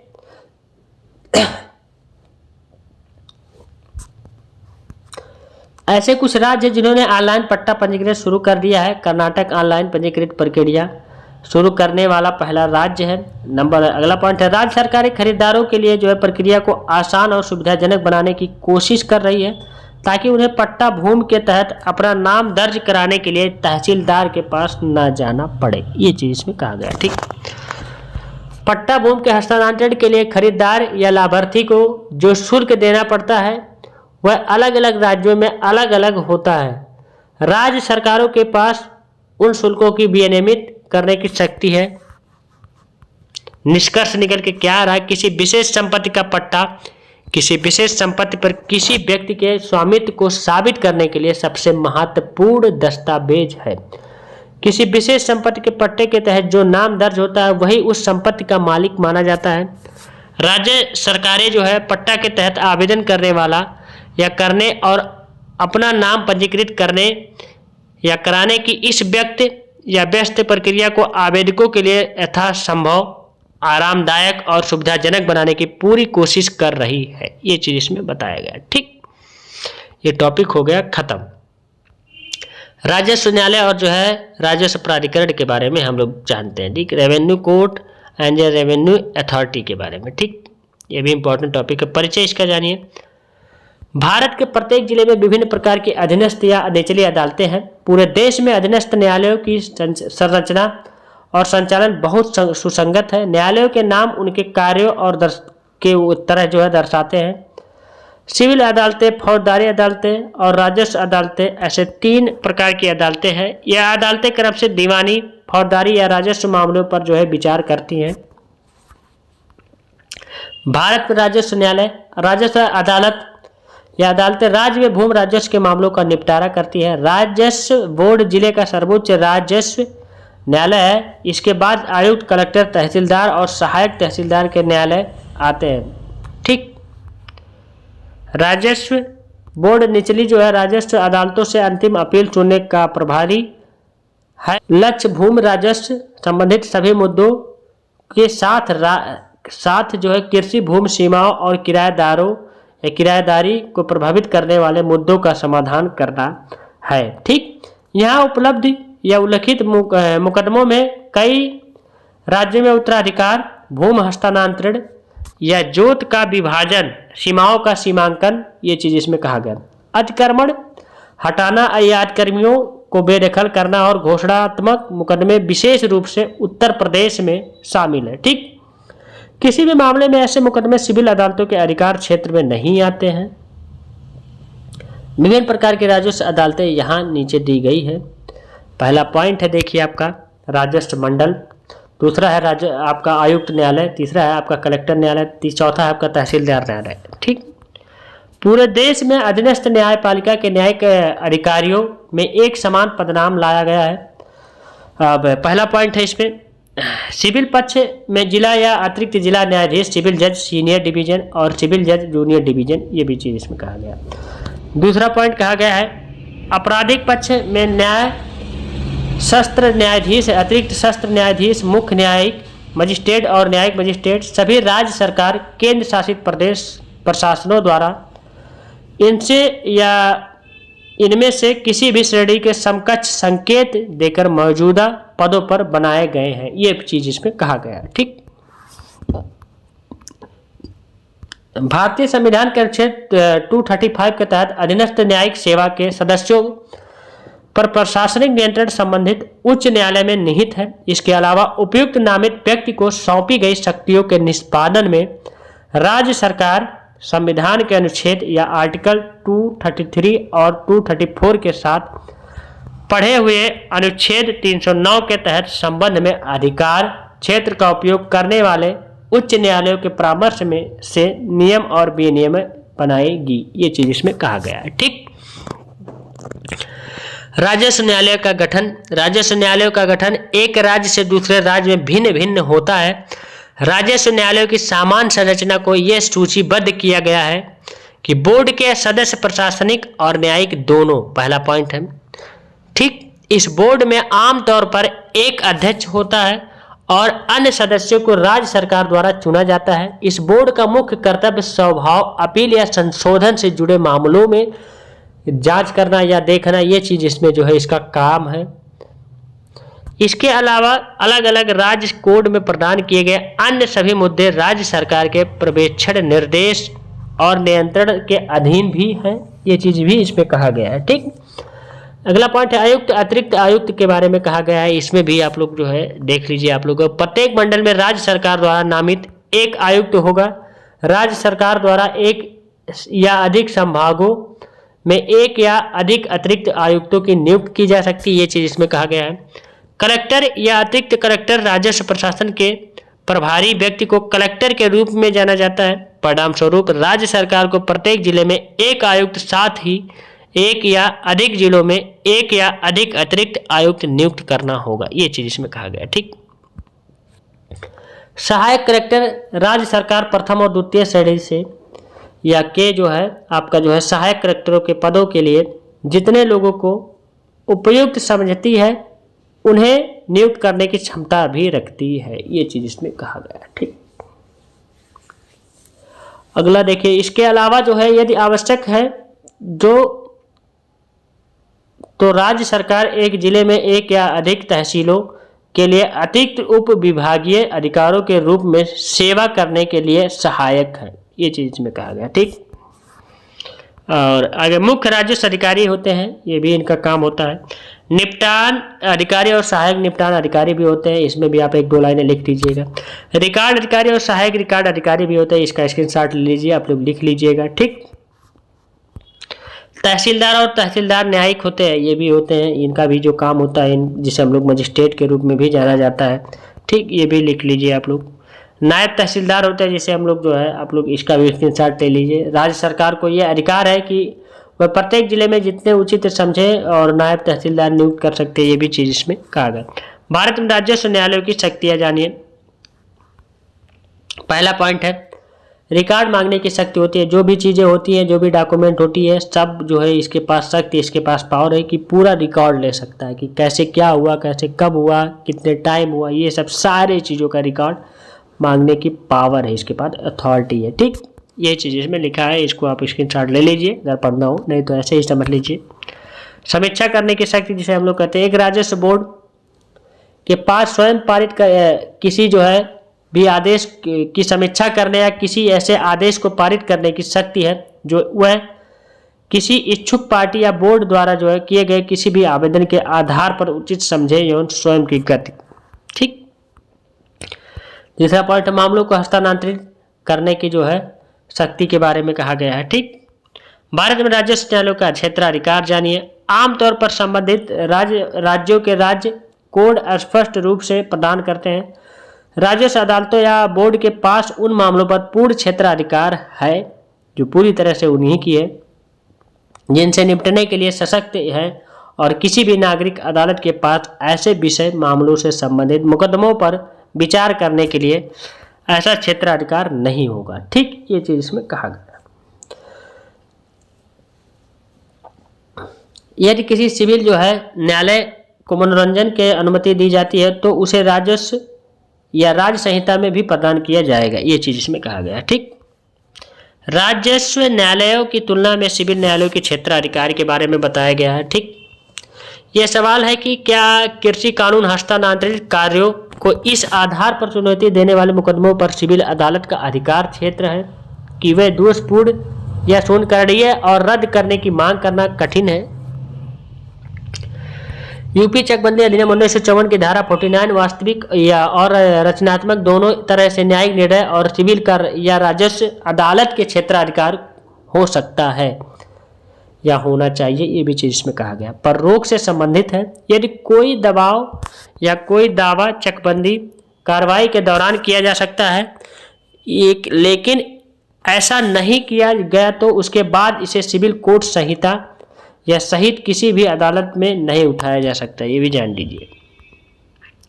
ऐसे कुछ राज्य जिन्होंने ऑनलाइन पट्टा पंजीकरण शुरू कर दिया है। कर्नाटक ऑनलाइन पंजीकृत प्रक्रिया शुरू करने वाला पहला राज्य है। अगला पॉइंट है, राज्य सरकारें खरीदारों के लिए जो है प्रक्रिया को आसान और सुविधाजनक बनाने की कोशिश कर रही है ताकि उन्हें पट्टा भूमि के तहत अपना नाम दर्ज कराने के लिए तहसीलदार के पास न जाना पड़े। ये चीज इसमें कहा गया। ठीक, पट्टा भूमि के हस्तांतरण के लिए खरीदार या लाभार्थी को जो शुल्क देना पड़ता है वह अलग अलग राज्यों में अलग अलग होता है। राज्य सरकारों के पास उन शुल्कों की विनियमित करने की शक्ति है। निष्कर्ष निकल के क्या आ रहा है, किसी विशेष संपत्ति का पट्टा किसी विशेष संपत्ति पर किसी व्यक्ति के स्वामित्व को साबित करने के लिए सबसे महत्वपूर्ण दस्तावेज है। किसी विशेष संपत्ति के पट्टे के तहत जो नाम दर्ज होता है वही उस संपत्ति का मालिक माना जाता है। राज्य सरकारें जो है पट्टा के तहत आवेदन करने वाला या करने और अपना नाम पंजीकृत करने या कराने की इस व्यक्ति या व्यस्त प्रक्रिया को आवेदकों के लिए यथासंभव आरामदायक और सुविधाजनक बनाने की पूरी कोशिश कर रही है। ये चीज इसमें बताया गया। ठीक, ये टॉपिक हो गया खत्म। राजस्व न्यायालय और जो है राजस्व प्राधिकरण के बारे में हम लोग जानते हैं। ठीक, revenue court and revenue authority के बारे में। ठीक, ये भी इंपॉर्टेंट टॉपिक है, परिचय इसका जानिए। भारत के प्रत्येक जिले में विभिन्न प्रकार की अधीनस्थ या निचली अदालतें हैं। पूरे देश में अधीनस्थ न्यायालयों की संरचना और संचालन बहुत सुसंगत है। न्यायालयों के नाम उनके कार्यों और के तरह जो है दर्शाते हैं। सिविल अदालतें, फौजदारी अदालतें और राजस्व अदालतें, ऐसे 3 प्रकार की अदालतें हैं। यह अदालतें क्रम से दीवानी, फौजदारी या राजस्व मामलों पर जो है विचार करती हैं। भारत में राजस्व न्यायालय, राजस्व अदालत या अदालतें राज्य में भूमि राजस्व के मामलों का निपटारा करती है। राजस्व बोर्ड जिले का सर्वोच्च राजस्व न्यायालय है। इसके बाद आयुक्त, कलेक्टर, तहसीलदार और सहायक तहसीलदार के न्यायालय आते हैं। ठीक, राजस्व बोर्ड निचली जो है राजस्व अदालतों से अंतिम अपील सुनने का प्रभारी है। लक्ष्य भूमि राजस्व संबंधित सभी मुद्दों के साथ जो है कृषि भूमि सीमाओं और किराएदारों या किराएदारी को प्रभावित करने वाले मुद्दों का समाधान करना है। ठीक, यहाँ उपलब्ध या उल्लिखित मुकदमों में कई राज्यों में उत्तराधिकार, भूमि हस्तांतरण या जोत का विभाजन, सीमाओं का सीमांकन, ये चीज इसमें कहा गया। अतिक्रमण हटाना या अतिक्रमियों को बेदखल करना और घोषणात्मक मुकदमे विशेष रूप से उत्तर प्रदेश में शामिल है। ठीक, किसी भी मामले में ऐसे मुकदमे सिविल अदालतों के अधिकार क्षेत्र में नहीं आते हैं। विभिन्न प्रकार की राजस्व अदालतें यहाँ नीचे दी गई है। पहला पॉइंट है देखिए आपका राजस्व मंडल, दूसरा है आपका आयुक्त न्यायालय, तीसरा है आपका कलेक्टर न्यायालय, चौथा है आपका तहसीलदार न्यायालय। ठीक, पूरे देश में अधीनस्थ न्यायपालिका के न्यायिक अधिकारियों में एक समान पदनाम लाया गया है। अब पहला पॉइंट है इसमें, सिविल पक्ष में जिला या अतिरिक्त जिला न्यायाधीश, सिविल जज सीनियर डिवीजन और सिविल जज जूनियर डिवीजन, ये भी चीज इसमें कहा गया। दूसरा पॉइंट कहा गया है आपराधिक पक्ष में न्याय शस्त्र न्यायाधीश, अतिरिक्त शस्त्र न्यायाधीश, मुख्य न्यायिक मजिस्ट्रेट और न्यायिक मजिस्ट्रेट सभी राज्य सरकार, केंद्र शासित प्रदेश प्रशासनों द्वारा इनसे या इनमें से किसी भी श्रेणी के समकक्ष संकेत देकर मौजूदा पदों पर बनाए गए हैं। ये चीज इसमें कहा गया है। ठीक, भारतीय संविधान के अनुच्छेद 235 के तहत अधीनस्थ न्यायिक सेवा के सदस्यों पर प्रशासनिक नियंत्रण संबंधित उच्च न्यायालय में निहित है। इसके अलावा उपयुक्त नामित व्यक्ति को सौंपी गई शक्तियों के निष्पादन में राज्य सरकार संविधान के अनुच्छेद या आर्टिकल 233 और 234 के साथ पढ़े हुए अनुच्छेद 309 के तहत संबंध में अधिकार क्षेत्र का उपयोग करने वाले उच्च न्यायालयों के परामर्श में से नियम और विनियम बनाएगी। ये चीज इसमें कहा गया है। ठीक, राजस्व न्यायालय का गठन, राजस्व न्यायालयों का गठन एक राज्य से दूसरे राज्य में भिन्न भिन्न होता है। राजस्व न्यायालयों की सामान्य संरचना को यह सूचीबद्ध किया गया है कि बोर्ड के सदस्य प्रशासनिक और न्यायिक दोनों, पहला पॉइंट है। ठीक, इस बोर्ड में आमतौर पर एक अध्यक्ष होता है और अन्य सदस्यों को राज्य सरकार द्वारा चुना जाता है। इस बोर्ड का मुख्य कर्तव्य स्वभाव, अपील या संशोधन से जुड़े मामलों में जांच करना या देखना, ये चीज इसमें जो है इसका काम है। इसके अलावा अलग अलग राज्य कोड में प्रदान किए गए अन्य सभी मुद्दे राज्य सरकार के पर्यवेक्षण, निर्देश और नियंत्रण के अधीन भी हैं। ये चीज भी इसमें कहा गया है। ठीक, अगला पॉइंट है आयुक्त, अतिरिक्त आयुक्त के बारे में कहा गया है। इसमें भी आप लोग जो है देख लीजिए। आप लोग प्रत्येक मंडल में राज्य सरकार द्वारा नामित एक आयुक्त होगा। राज्य सरकार द्वारा एक या अधिक संभागों में एक या अधिक अतिरिक्त आयुक्तों की नियुक्ति की जा सकती है। ये चीज इसमें कहा गया है। कलेक्टर या अतिरिक्त कलेक्टर राजस्व प्रशासन के प्रभारी व्यक्ति को कलेक्टर के रूप में जाना जाता है। परिणाम स्वरूप राज्य सरकार को प्रत्येक जिले में एक आयुक्त, साथ ही एक या अधिक जिलों में एक या अधिक अतिरिक्त आयुक्त नियुक्त करना होगा। ये चीज इसमें कहा गया। ठीक, सहायक कलेक्टर राज्य सरकार प्रथम और द्वितीय श्रेणी से या के जो है आपका जो है सहायक कलेक्टरों के पदों के लिए जितने लोगों को उपयुक्त समझती है उन्हें नियुक्त करने की क्षमता भी रखती है। ये चीज इसमें कहा गया है। ठीक, अगला देखिए, इसके अलावा जो है यदि आवश्यक है तो राज्य सरकार एक जिले में एक या अधिक तहसीलों के लिए अतिरिक्त उप विभागीय अधिकारों के रूप में सेवा करने के लिए सहायक है। ये चीज में कहा गया। ठीक, और आगे मुख्य राजस्व अधिकारी होते हैं, ये भी इनका काम होता है। निपटान अधिकारी और सहायक निपटान अधिकारी भी होते हैं। इसमें भी आप एक दो लाइनें लिख दीजिएगा। रिकॉर्ड अधिकारी और सहायक रिकॉर्ड अधिकारी भी होते हैं। इसका स्क्रीनशॉट ले लीजिए, आप लोग लिख लीजिएगा। ठीक, तहसीलदार और तहसीलदार न्यायिक होते हैं, ये भी होते हैं। इनका भी जो काम होता है, जिसे हम लोग मजिस्ट्रेट के रूप में भी जाना जाता है। ठीक, ये भी लिख लीजिए आप लोग। नायब तहसीलदार होते हैं, जिसे हम लोग जो है आप लोग इसका भी स्क्रीनशॉट ले लीजिए। राज्य सरकार को ये अधिकार है कि वह प्रत्येक जिले में जितने उचित समझे और नायब तहसीलदार नियुक्त कर सकते हैं। ये भी चीज इसमें कहा गया। भारत में राजस्व न्यायालयों की शक्तियां जानिए। पहला पॉइंट है रिकॉर्ड मांगने की शक्ति होती है। जो भी चीजें होती हैं, जो भी डॉक्यूमेंट होती है, सब जो है इसके पास शक्ति, इसके पास पावर है कि पूरा रिकॉर्ड ले सकता है कि कैसे क्या हुआ, कैसे कब हुआ, कितने टाइम हुआ, ये सब सारे चीजों का रिकॉर्ड मांगने की पावर है, इसके पास अथॉरिटी है। ठीक, ये चीज इसमें लिखा है, इसको आप स्क्रीनशॉट ले लीजिए अगर पढ़ना हो, नहीं तो ऐसे ही समझ लीजिए। समीक्षा करने की शक्ति जिसे हम लोग कहते हैं, एक राजस्व बोर्ड के पास स्वयं पारित किसी जो है भी आदेश की समीक्षा करने या किसी ऐसे आदेश को पारित करने की शक्ति है जो वह किसी इच्छुक पार्टी या बोर्ड द्वारा जो है किए गए किसी भी आवेदन के आधार पर उचित समझे एवं स्वयं की गति। ठीक, तीसरा पॉइंट, मामलों को हस्तांतरित करने की जो है शक्ति के बारे में कहा गया है। ठीक, भारत में राजस्व न्यायालयों का क्षेत्राधिकार जानिए। आमतौर पर संबंधित राज्यों के राज्य कोड स्पष्ट रूप से प्रदान करते हैं। राजस्व अदालतों या बोर्ड के पास उन मामलों पर पूर्ण क्षेत्राधिकार है जो पूरी तरह से उन्हीं की है, जिनसे निपटने के लिए सशक्त है, और किसी भी नागरिक अदालत के पास ऐसे विषय मामलों से संबंधित मुकदमों पर विचार करने के लिए ऐसा क्षेत्राधिकार नहीं होगा। ठीक, ये चीज इसमें कहा गया। यदि किसी सिविल जो है न्यायालय को मनोरंजन के अनुमति दी जाती है तो उसे राजस्व या राज्य संहिता में भी प्रदान किया जाएगा। ये चीज इसमें कहा गया है। ठीक, राजस्व न्यायालयों की तुलना में सिविल न्यायालयों के क्षेत्राधिकार के बारे में बताया गया है। ठीक, यह सवाल है कि क्या कृषि कानून हस्तांतरित कार्यों को इस आधार पर चुनौती देने वाले मुकदमों पर सिविल अदालत का अधिकार क्षेत्र है कि वे दोषपूर्ण या शून्यकरणीय और रद्द करने की मांग करना कठिन है। यूपी चकबंदी अधिनियम 1954 की धारा 49 वास्तविक या और रचनात्मक दोनों तरह से न्यायिक निर्णय और सिविल कर या राजस्व अदालत के क्षेत्राधिकार हो सकता है या होना चाहिए, ये भी चीज इसमें कहा गया, पर रोक से संबंधित है। यदि कोई दबाव या कोई दावा चकबंदी कार्रवाई के दौरान किया जा सकता है, लेकिन ऐसा नहीं किया गया तो उसके बाद इसे सिविल कोर्ट संहिता या सहित किसी भी अदालत में नहीं उठाया जा सकता, ये भी जान लीजिए।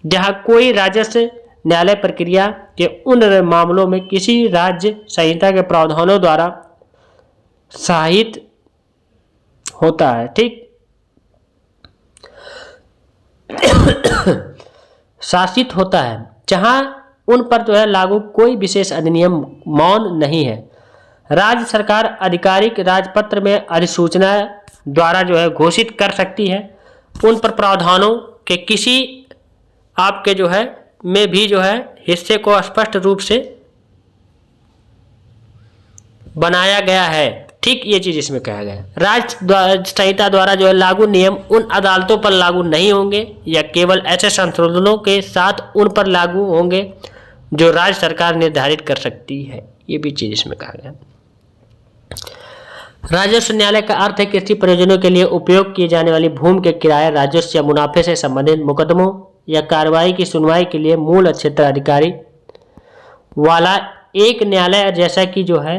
जहां कोई राजस्व न्यायालय प्रक्रिया के उन मामलों में किसी राज्य संहिता के प्रावधानों द्वारा शासित होता है। ठीक, शासित होता है, जहां उन पर जो है लागू कोई विशेष अधिनियम मौन नहीं है। राज्य सरकार आधिकारिक राजपत्र में अधिसूचना द्वारा जो है घोषित कर सकती है। उन पर प्रावधानों के किसी आपके जो है में भी जो है हिस्से को स्पष्ट रूप से बनाया गया है। ठीक, ये चीज इसमें कहा गया है। राज्य संहिता द्वारा जो है लागू नियम उन अदालतों पर लागू नहीं होंगे या केवल ऐसे संशोधनों के साथ उन पर लागू होंगे जो राज्य सरकार निर्धारित कर सकती है। ये भी चीज इसमें कहा गया। राजस्व न्यायालय का अर्थ है कृषि प्रयोजनों के लिए उपयोग किए जाने वाली भूमि के किराए, राजस्व या मुनाफे से संबंधित मुकदमों या कार्रवाई की सुनवाई के लिए मूल क्षेत्राधिकारी वाला एक न्यायालय, जैसा कि जो है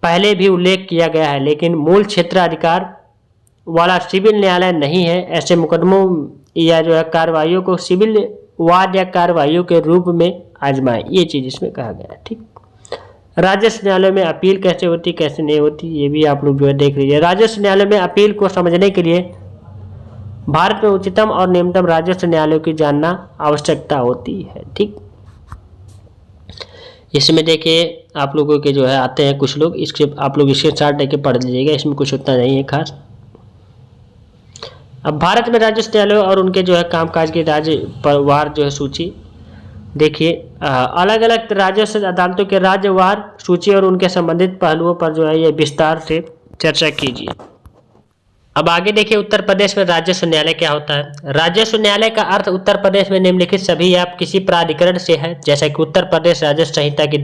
पहले भी उल्लेख किया गया है, लेकिन मूल क्षेत्राधिकार वाला सिविल न्यायालय नहीं है। ऐसे मुकदमों या जो है कार्रवाइयों को सिविल वाद या कार्रवाइयों के रूप में आजमाए। ये चीज इसमें कहा गया है। ठीक, राजस्व न्यायालय में अपील कैसे होती कैसे नहीं होती, ये भी आप लोग जो है देख लीजिए। राजस्व न्यायालय में अपील को समझने के लिए भारत में उच्चतम और निम्नतम राजस्व न्यायालयों की जानना आवश्यकता होती है। ठीक, इसमें देखिए आप लोगों के जो है आते हैं कुछ लोग, इसके आप लोग इसके चार्ट लेके पढ़ लीजिएगा, इसमें कुछ उतना नहीं है खास। अब भारत में राजस्व न्यायालयों और उनके जो है कामकाज की राज्य परिवार जो है सूची देखिए। अलग अलग राजस्व अदालतों के राज्यवार सूची और उनके संबंधित पहलुओं पर जो है ये विस्तार से चर्चा कीजिए। अब आगे देखिए उत्तर प्रदेश में राजस्व न्यायालय क्या होता है। राजस्व न्यायालय का अर्थ उत्तर प्रदेश में निम्नलिखित सभी या किसी प्राधिकरण से है, जैसा कि उत्तर प्रदेश राजस्व संहिता की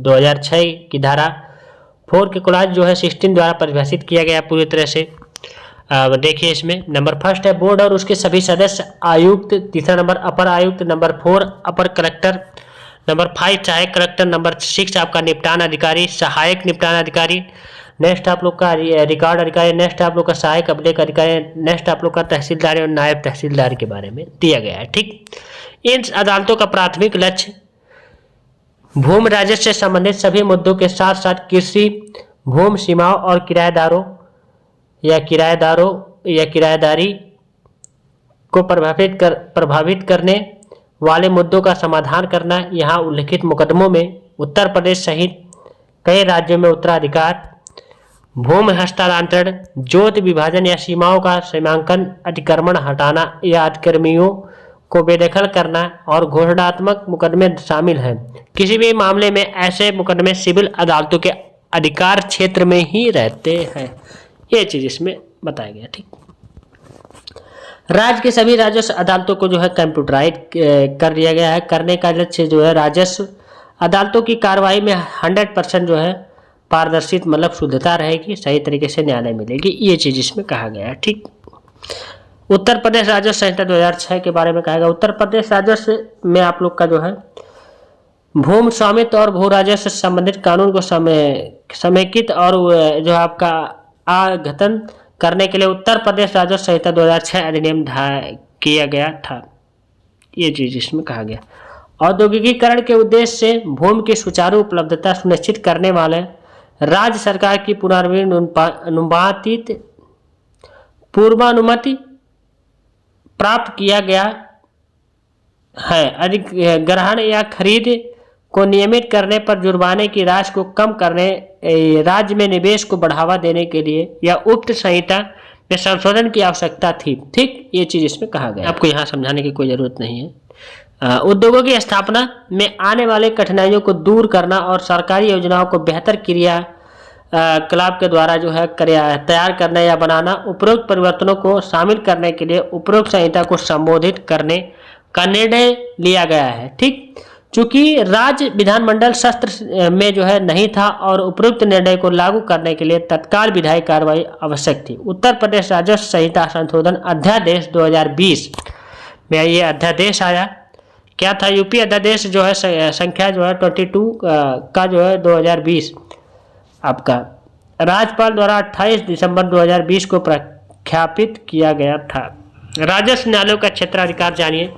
2006 की धारा 4 के क्लॉज जो है 16 द्वारा परिभाषित किया गया पूरी तरह से। देखिए इसमें नंबर फर्स्ट है बोर्ड और उसके सभी सदस्य, आयुक्त, तीसरा नंबर अपर आयुक्त, नंबर 4 अपर कलेक्टर, नंबर 5 सहायक कलेक्टर, नंबर 6 आपका निपटान अधिकारी, सहायक निपटान अधिकारी, नेक्स्ट आप लोग का रिकॉर्ड अधिकारी, नेक्स्ट आप लोग का सहायक अभिलेख अधिकारी, नेक्स्ट आप लोग का तहसीलदार और नायब तहसीलदार के बारे में दिया गया है। ठीक, इन अदालतों का प्राथमिक लक्ष्य भूमि राजस्व से संबंधित सभी मुद्दों के साथ साथ कृषि भूमि सीमाओं और किराएदारी को प्रभावित करने वाले मुद्दों का समाधान करना। यहाँ उल्लिखित मुकदमों में उत्तर प्रदेश सहित कई राज्यों में उत्तराधिकार, भूमि हस्तांतरण, जोत विभाजन या सीमाओं का सीमांकन, अतिक्रमण हटाना या अतिक्रमियों को बेदखल करना और घोषणात्मक मुकदमे शामिल हैं। किसी भी मामले में ऐसे मुकदमे सिविल अदालतों के अधिकार क्षेत्र में ही रहते हैं। ये चीज इसमें बताया गया। ठीक, राज्य के सभी राजस्व अदालतों को जो है कंप्यूटराइज कर दिया गया है। करने का लक्ष्य जो है राजस्व अदालतों की कार्रवाई में 100% जो है पारदर्शिता मतलब शुद्धता रहेगी, सही तरीके से न्याय मिलेगी। ये चीज इसमें कहा गया है। ठीक, उत्तर प्रदेश राजस्व संहिता 2006 के बारे में कहा गया। उत्तर प्रदेश राजस्व में आप लोग का जो है भूमि स्वामित्व और भू राजस्व से संबंधित कानून को समेकित और जो आपका आघतन करने के लिए उत्तर प्रदेश राजस्व संहिता 2006 अधिनियम किया गया था। ये चीज इसमें कहा गया। औद्योगिकीकरण के उद्देश्य से भूमि की सुचारू उपलब्धता सुनिश्चित करने वाले राज्य सरकार की पूर्वानुमति प्राप्त किया गया है। अधिग्रहण या खरीद को नियमित करने पर जुर्माने की राशि को कम करने, राज्य में निवेश को बढ़ावा देने के लिए या उक्त संहिता में संशोधन की आवश्यकता थी। ठीक, ये चीज इसमें कहा गया। आपको यहाँ समझाने की कोई जरूरत नहीं है। उद्योगों की स्थापना में आने वाले कठिनाइयों को दूर करना और सरकारी योजनाओं को बेहतर क्रियाकलाप के द्वारा जो है तैयार करना या बनाना, उपरोक्त परिवर्तनों को शामिल करने के लिए उपरोक्त संहिता को संबोधित करने का निर्णय लिया गया है। ठीक, चूंकि राज्य विधानमंडल सत्र में जो है नहीं था और उपरोक्त निर्णय को लागू करने के लिए तत्काल विधायी कार्रवाई आवश्यक थी। उत्तर प्रदेश राजस्व संहिता संशोधन अध्यादेश 2020 में ये अध्यादेश आया। क्या था? यूपी अध्यादेश जो है संख्या जो है 22 का जो है 2020 आपका राज्यपाल द्वारा 28 दिसंबर 2020 को प्रख्यापित किया गया था। राजस्व न्यायालयों का क्षेत्राधिकार जानिए।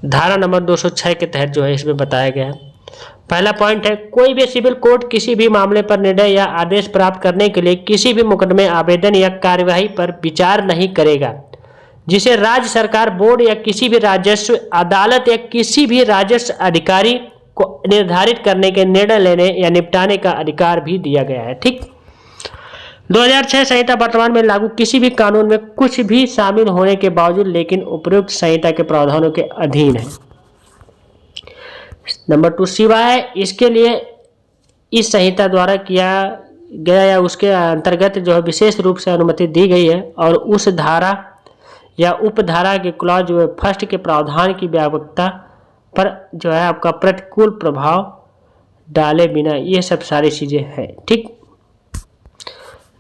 धारा नंबर 206 के तहत जो है इसमें बताया गया है। पहला पॉइंट है, कोई भी सिविल कोर्ट किसी भी मामले पर निर्णय या आदेश प्राप्त करने के लिए किसी भी मुकदमे, आवेदन या कार्यवाही पर विचार नहीं करेगा जिसे राज्य सरकार, बोर्ड या किसी भी राजस्व अदालत या किसी भी राजस्व अधिकारी को निर्धारित करने के, निर्णय लेने या निपटाने का अधिकार भी दिया गया है। ठीक, 2006 संहिता वर्तमान में लागू किसी भी कानून में कुछ भी शामिल होने के बावजूद लेकिन उपयुक्त संहिता के प्रावधानों के अधीन है। नंबर 2, सिवाय इसके लिए इस संहिता द्वारा किया गया या उसके अंतर्गत जो है विशेष रूप से अनुमति दी गई है और उस धारा या उपधारा के क्लॉज जो है फर्स्ट के प्रावधान की व्यापकता पर जो है आपका प्रतिकूल प्रभाव डाले बिना, ये सब सारी चीजें हैं। ठीक,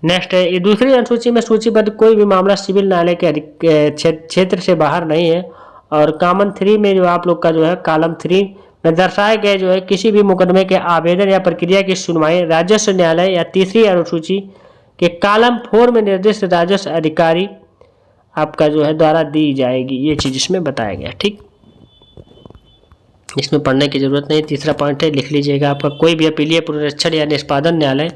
नेक्स्ट है, ये दूसरी अनुसूची में सूचीबद्ध कोई भी मामला सिविल न्यायालय के क्षेत्र से बाहर नहीं है। और कॉमन 3 में जो आप लोग का जो है कॉलम 3 में दर्शाए गए जो है किसी भी मुकदमे के आवेदन या प्रक्रिया की सुनवाई राजस्व न्यायालय या तीसरी अनुसूची के कॉलम 4 में निर्दिष्ट राजस्व अधिकारी आपका जो है द्वारा दी जाएगी, ये चीज इसमें बताया गया। ठीक, इसमें पढ़ने की जरूरत नहीं। तीसरा पॉइंट है, लिख लीजिएगा, आपका कोई भी अपीलीय पुनरीक्षण या निष्पादन न्यायालय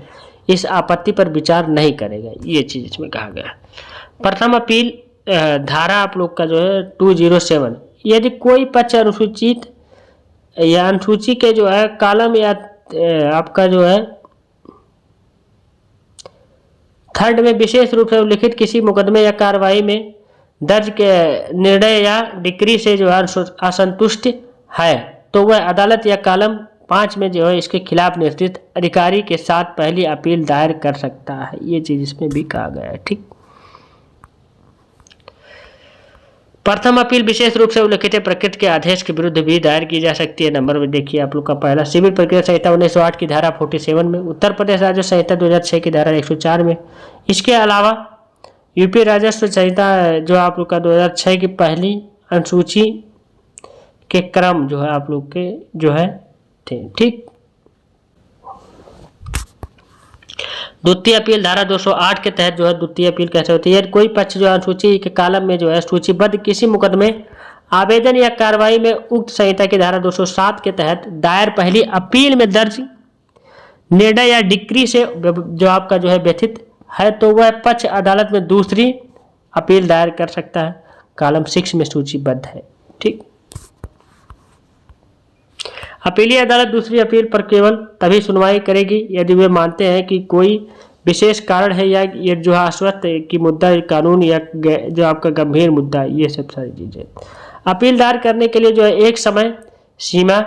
इस आपत्ति पर विचार नहीं करेगा, ये चीज इसमें कहा गया है। प्रथम अपील धारा आप लोग का जो है 207, यदि कोई पक्ष अनुसूचित या अनुसूची के जो है कॉलम या आपका जो है 3rd में विशेष रूप से उल्लिखित किसी मुकदमे या कार्रवाई में दर्ज के निर्णय या डिक्री से जो है असंतुष्ट है तो वह अदालत या कॉलम 5 में जो है इसके खिलाफ निर्दिष्ट अधिकारी के साथ पहली अपील दायर कर सकता है, ये चीज इसमें भी कहा गया है। ठीक, प्रथम अपील विशेष रूप से उल्लिखित प्रकृति के आदेश के विरुद्ध भी दायर की जा सकती है। नंबर में देखिए आप लोग का पहला, सिविल प्रक्रिया संहिता 1908 की धारा 47 में, उत्तर प्रदेश राजस्व संहिता 2006 की धारा 104 में। इसके अलावा यूपी राजस्व संहिता जो आप लोग का 2006 की पहली अनुसूची के क्रम जो है आप लोग के जो है थे। ठीक, द्वितीय अपील धारा 208 के तहत जो है द्वितीय अपील कैसे होती है, कोई पक्ष जो अनुसूची के कॉलम में जो है सूचीबद्ध किसी मुकदमे, आवेदन या कार्रवाई में उक्त संहिता की धारा 207 के तहत दायर पहली अपील में दर्ज निर्णय या डिक्री से जो आपका जो है व्यथित है तो वह पक्ष अदालत में दूसरी अपील दायर कर सकता है, कॉलम 6 में सूचीबद्ध है। ठीक, अपीलीय अदालत दूसरी अपील पर केवल तभी सुनवाई करेगी यदि वे मानते हैं कि कोई विशेष कारण है या ये जो है आश्वस्त की मुद्दा कानून या जो आपका गंभीर मुद्दा है, ये सब सारी चीजें। अपील दायर करने के लिए जो है एक समय सीमा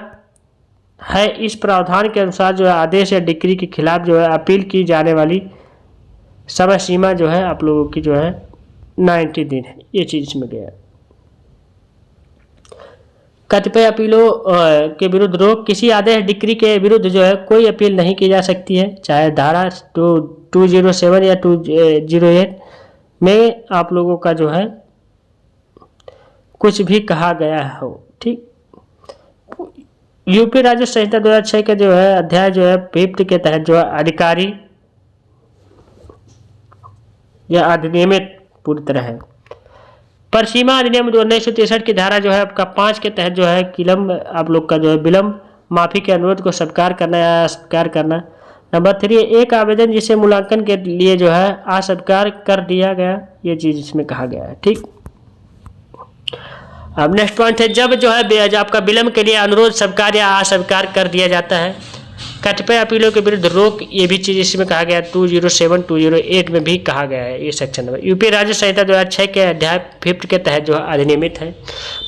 है, इस प्रावधान के अनुसार जो है आदेश या डिक्री के खिलाफ जो है अपील की जाने वाली समय सीमा जो है आप लोगों की जो है 90 दिन है, ये चीज इसमें गया। कतिपय अपीलों के विरुद्ध रोक, किसी आदेश डिक्री के विरुद्ध जो है कोई अपील नहीं की जा सकती है, चाहे धारा 207 या 208 में आप लोगों का जो है कुछ भी कहा गया हो। ठीक, यूपी राजस्व संहिता 2006 का जो है अध्याय जो है 50 के तहत जो है अधिकारी या अधिनियमित पूरी तरह है। पर सीमा अधिनियम 1963 की धारा जो है आपका 5 के तहत जो है किलम आप लोग का जो है विलम्ब माफी के अनुरोध को स्वीकार करना या अस्वीकार करना। नंबर 3, एक आवेदन जिसे मूल्यांकन के लिए जो है अस्वीकार कर दिया गया, ये चीज इसमें कहा गया है। ठीक, अब नेक्स्ट पॉइंट है, जब जो है आपका विलम्ब के लिए अनुरोध स्वीकार या अस्वीकार कर दिया जाता है, कतिपय अपीलों के विरुद्ध रोक, ये भी चीज इसमें कहा गया 207 208 में भी कहा गया है, ये सेक्शन नंबर। यूपी राजस्व संहिता 2006 के अध्याय 50 के तहत जो है अधिनियमित है।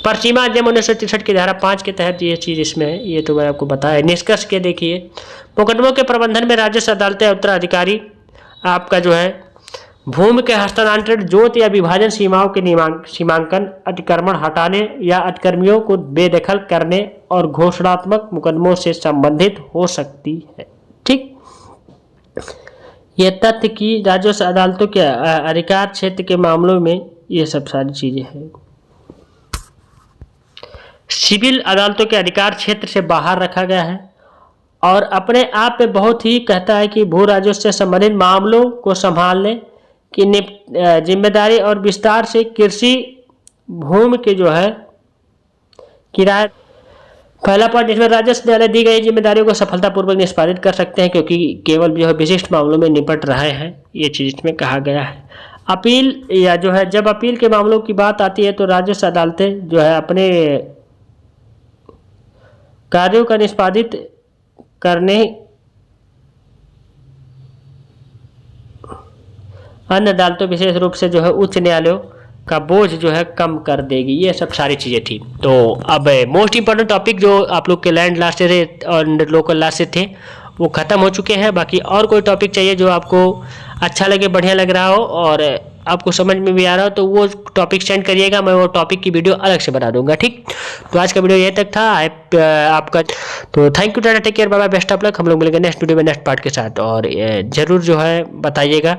पर सीमा अधिनियम 1963 की धारा 5 के तहत ये चीज इसमें है, ये तो मैं आपको बताया। निष्कर्ष के देखिए, मुकदमों के प्रबंधन में राजस्व अदालतें उत्तराधिकारी आपका जो है भूमि के हस्तांतरण, जोत या विभाजन सीमाओं के सीमांकन, अतिक्रमण हटाने या अतिक्रमियों को बेदखल करने और घोषणात्मक मुकदमों से संबंधित हो सकती है। ठीक, यह तथ्य कि राजस्व अदालतों के अधिकार क्षेत्र के मामलों में ये सब सारी चीजें हैं। सिविल अदालतों के अधिकार क्षेत्र से बाहर रखा गया है और अपने आप में बहुत ही कहता है कि भू राजस्व से संबंधित मामलों को संभालने की जिम्मेदारी और विस्तार से कृषि भूमि के जो है किराया। पहला पॉइंट, इसमें राजस्व न्यायालय दी गई जिम्मेदारियों को सफलतापूर्वक निष्पादित कर सकते हैं क्योंकि केवल जो है विशिष्ट मामलों में निपट रहे हैं, ये चीज इसमें कहा गया है। अपील या जो है जब अपील के मामलों की बात आती है तो राजस्व अदालतें जो है अपने कार्यों का निष्पादित करने अन्य अदालतों विशेष रूप से जो है उच्च न्यायालयों का बोझ जो है कम कर देगी। ये सब सारी चीज़ें थी। तो अब मोस्ट इंपॉर्टेंट टॉपिक जो आप लोग के लैंड लास्ट से और लोकल लास्ट से थे वो ख़त्म हो चुके हैं। बाकी और कोई टॉपिक चाहिए जो आपको अच्छा लगे, बढ़िया लग रहा हो और आपको समझ में भी आ रहा हो तो वो टॉपिक सेंड करिएगा, मैं वो टॉपिक की वीडियो अलग से बना दूंगा। ठीक, तो आज का वीडियो ये तक था आपका। तो thank you, tata, take care, bye bye, best of luck. हम लोग मिलेंगे नेक्स्ट वीडियो में नेक्स्ट पार्ट के साथ और ज़रूर जो है बताइएगा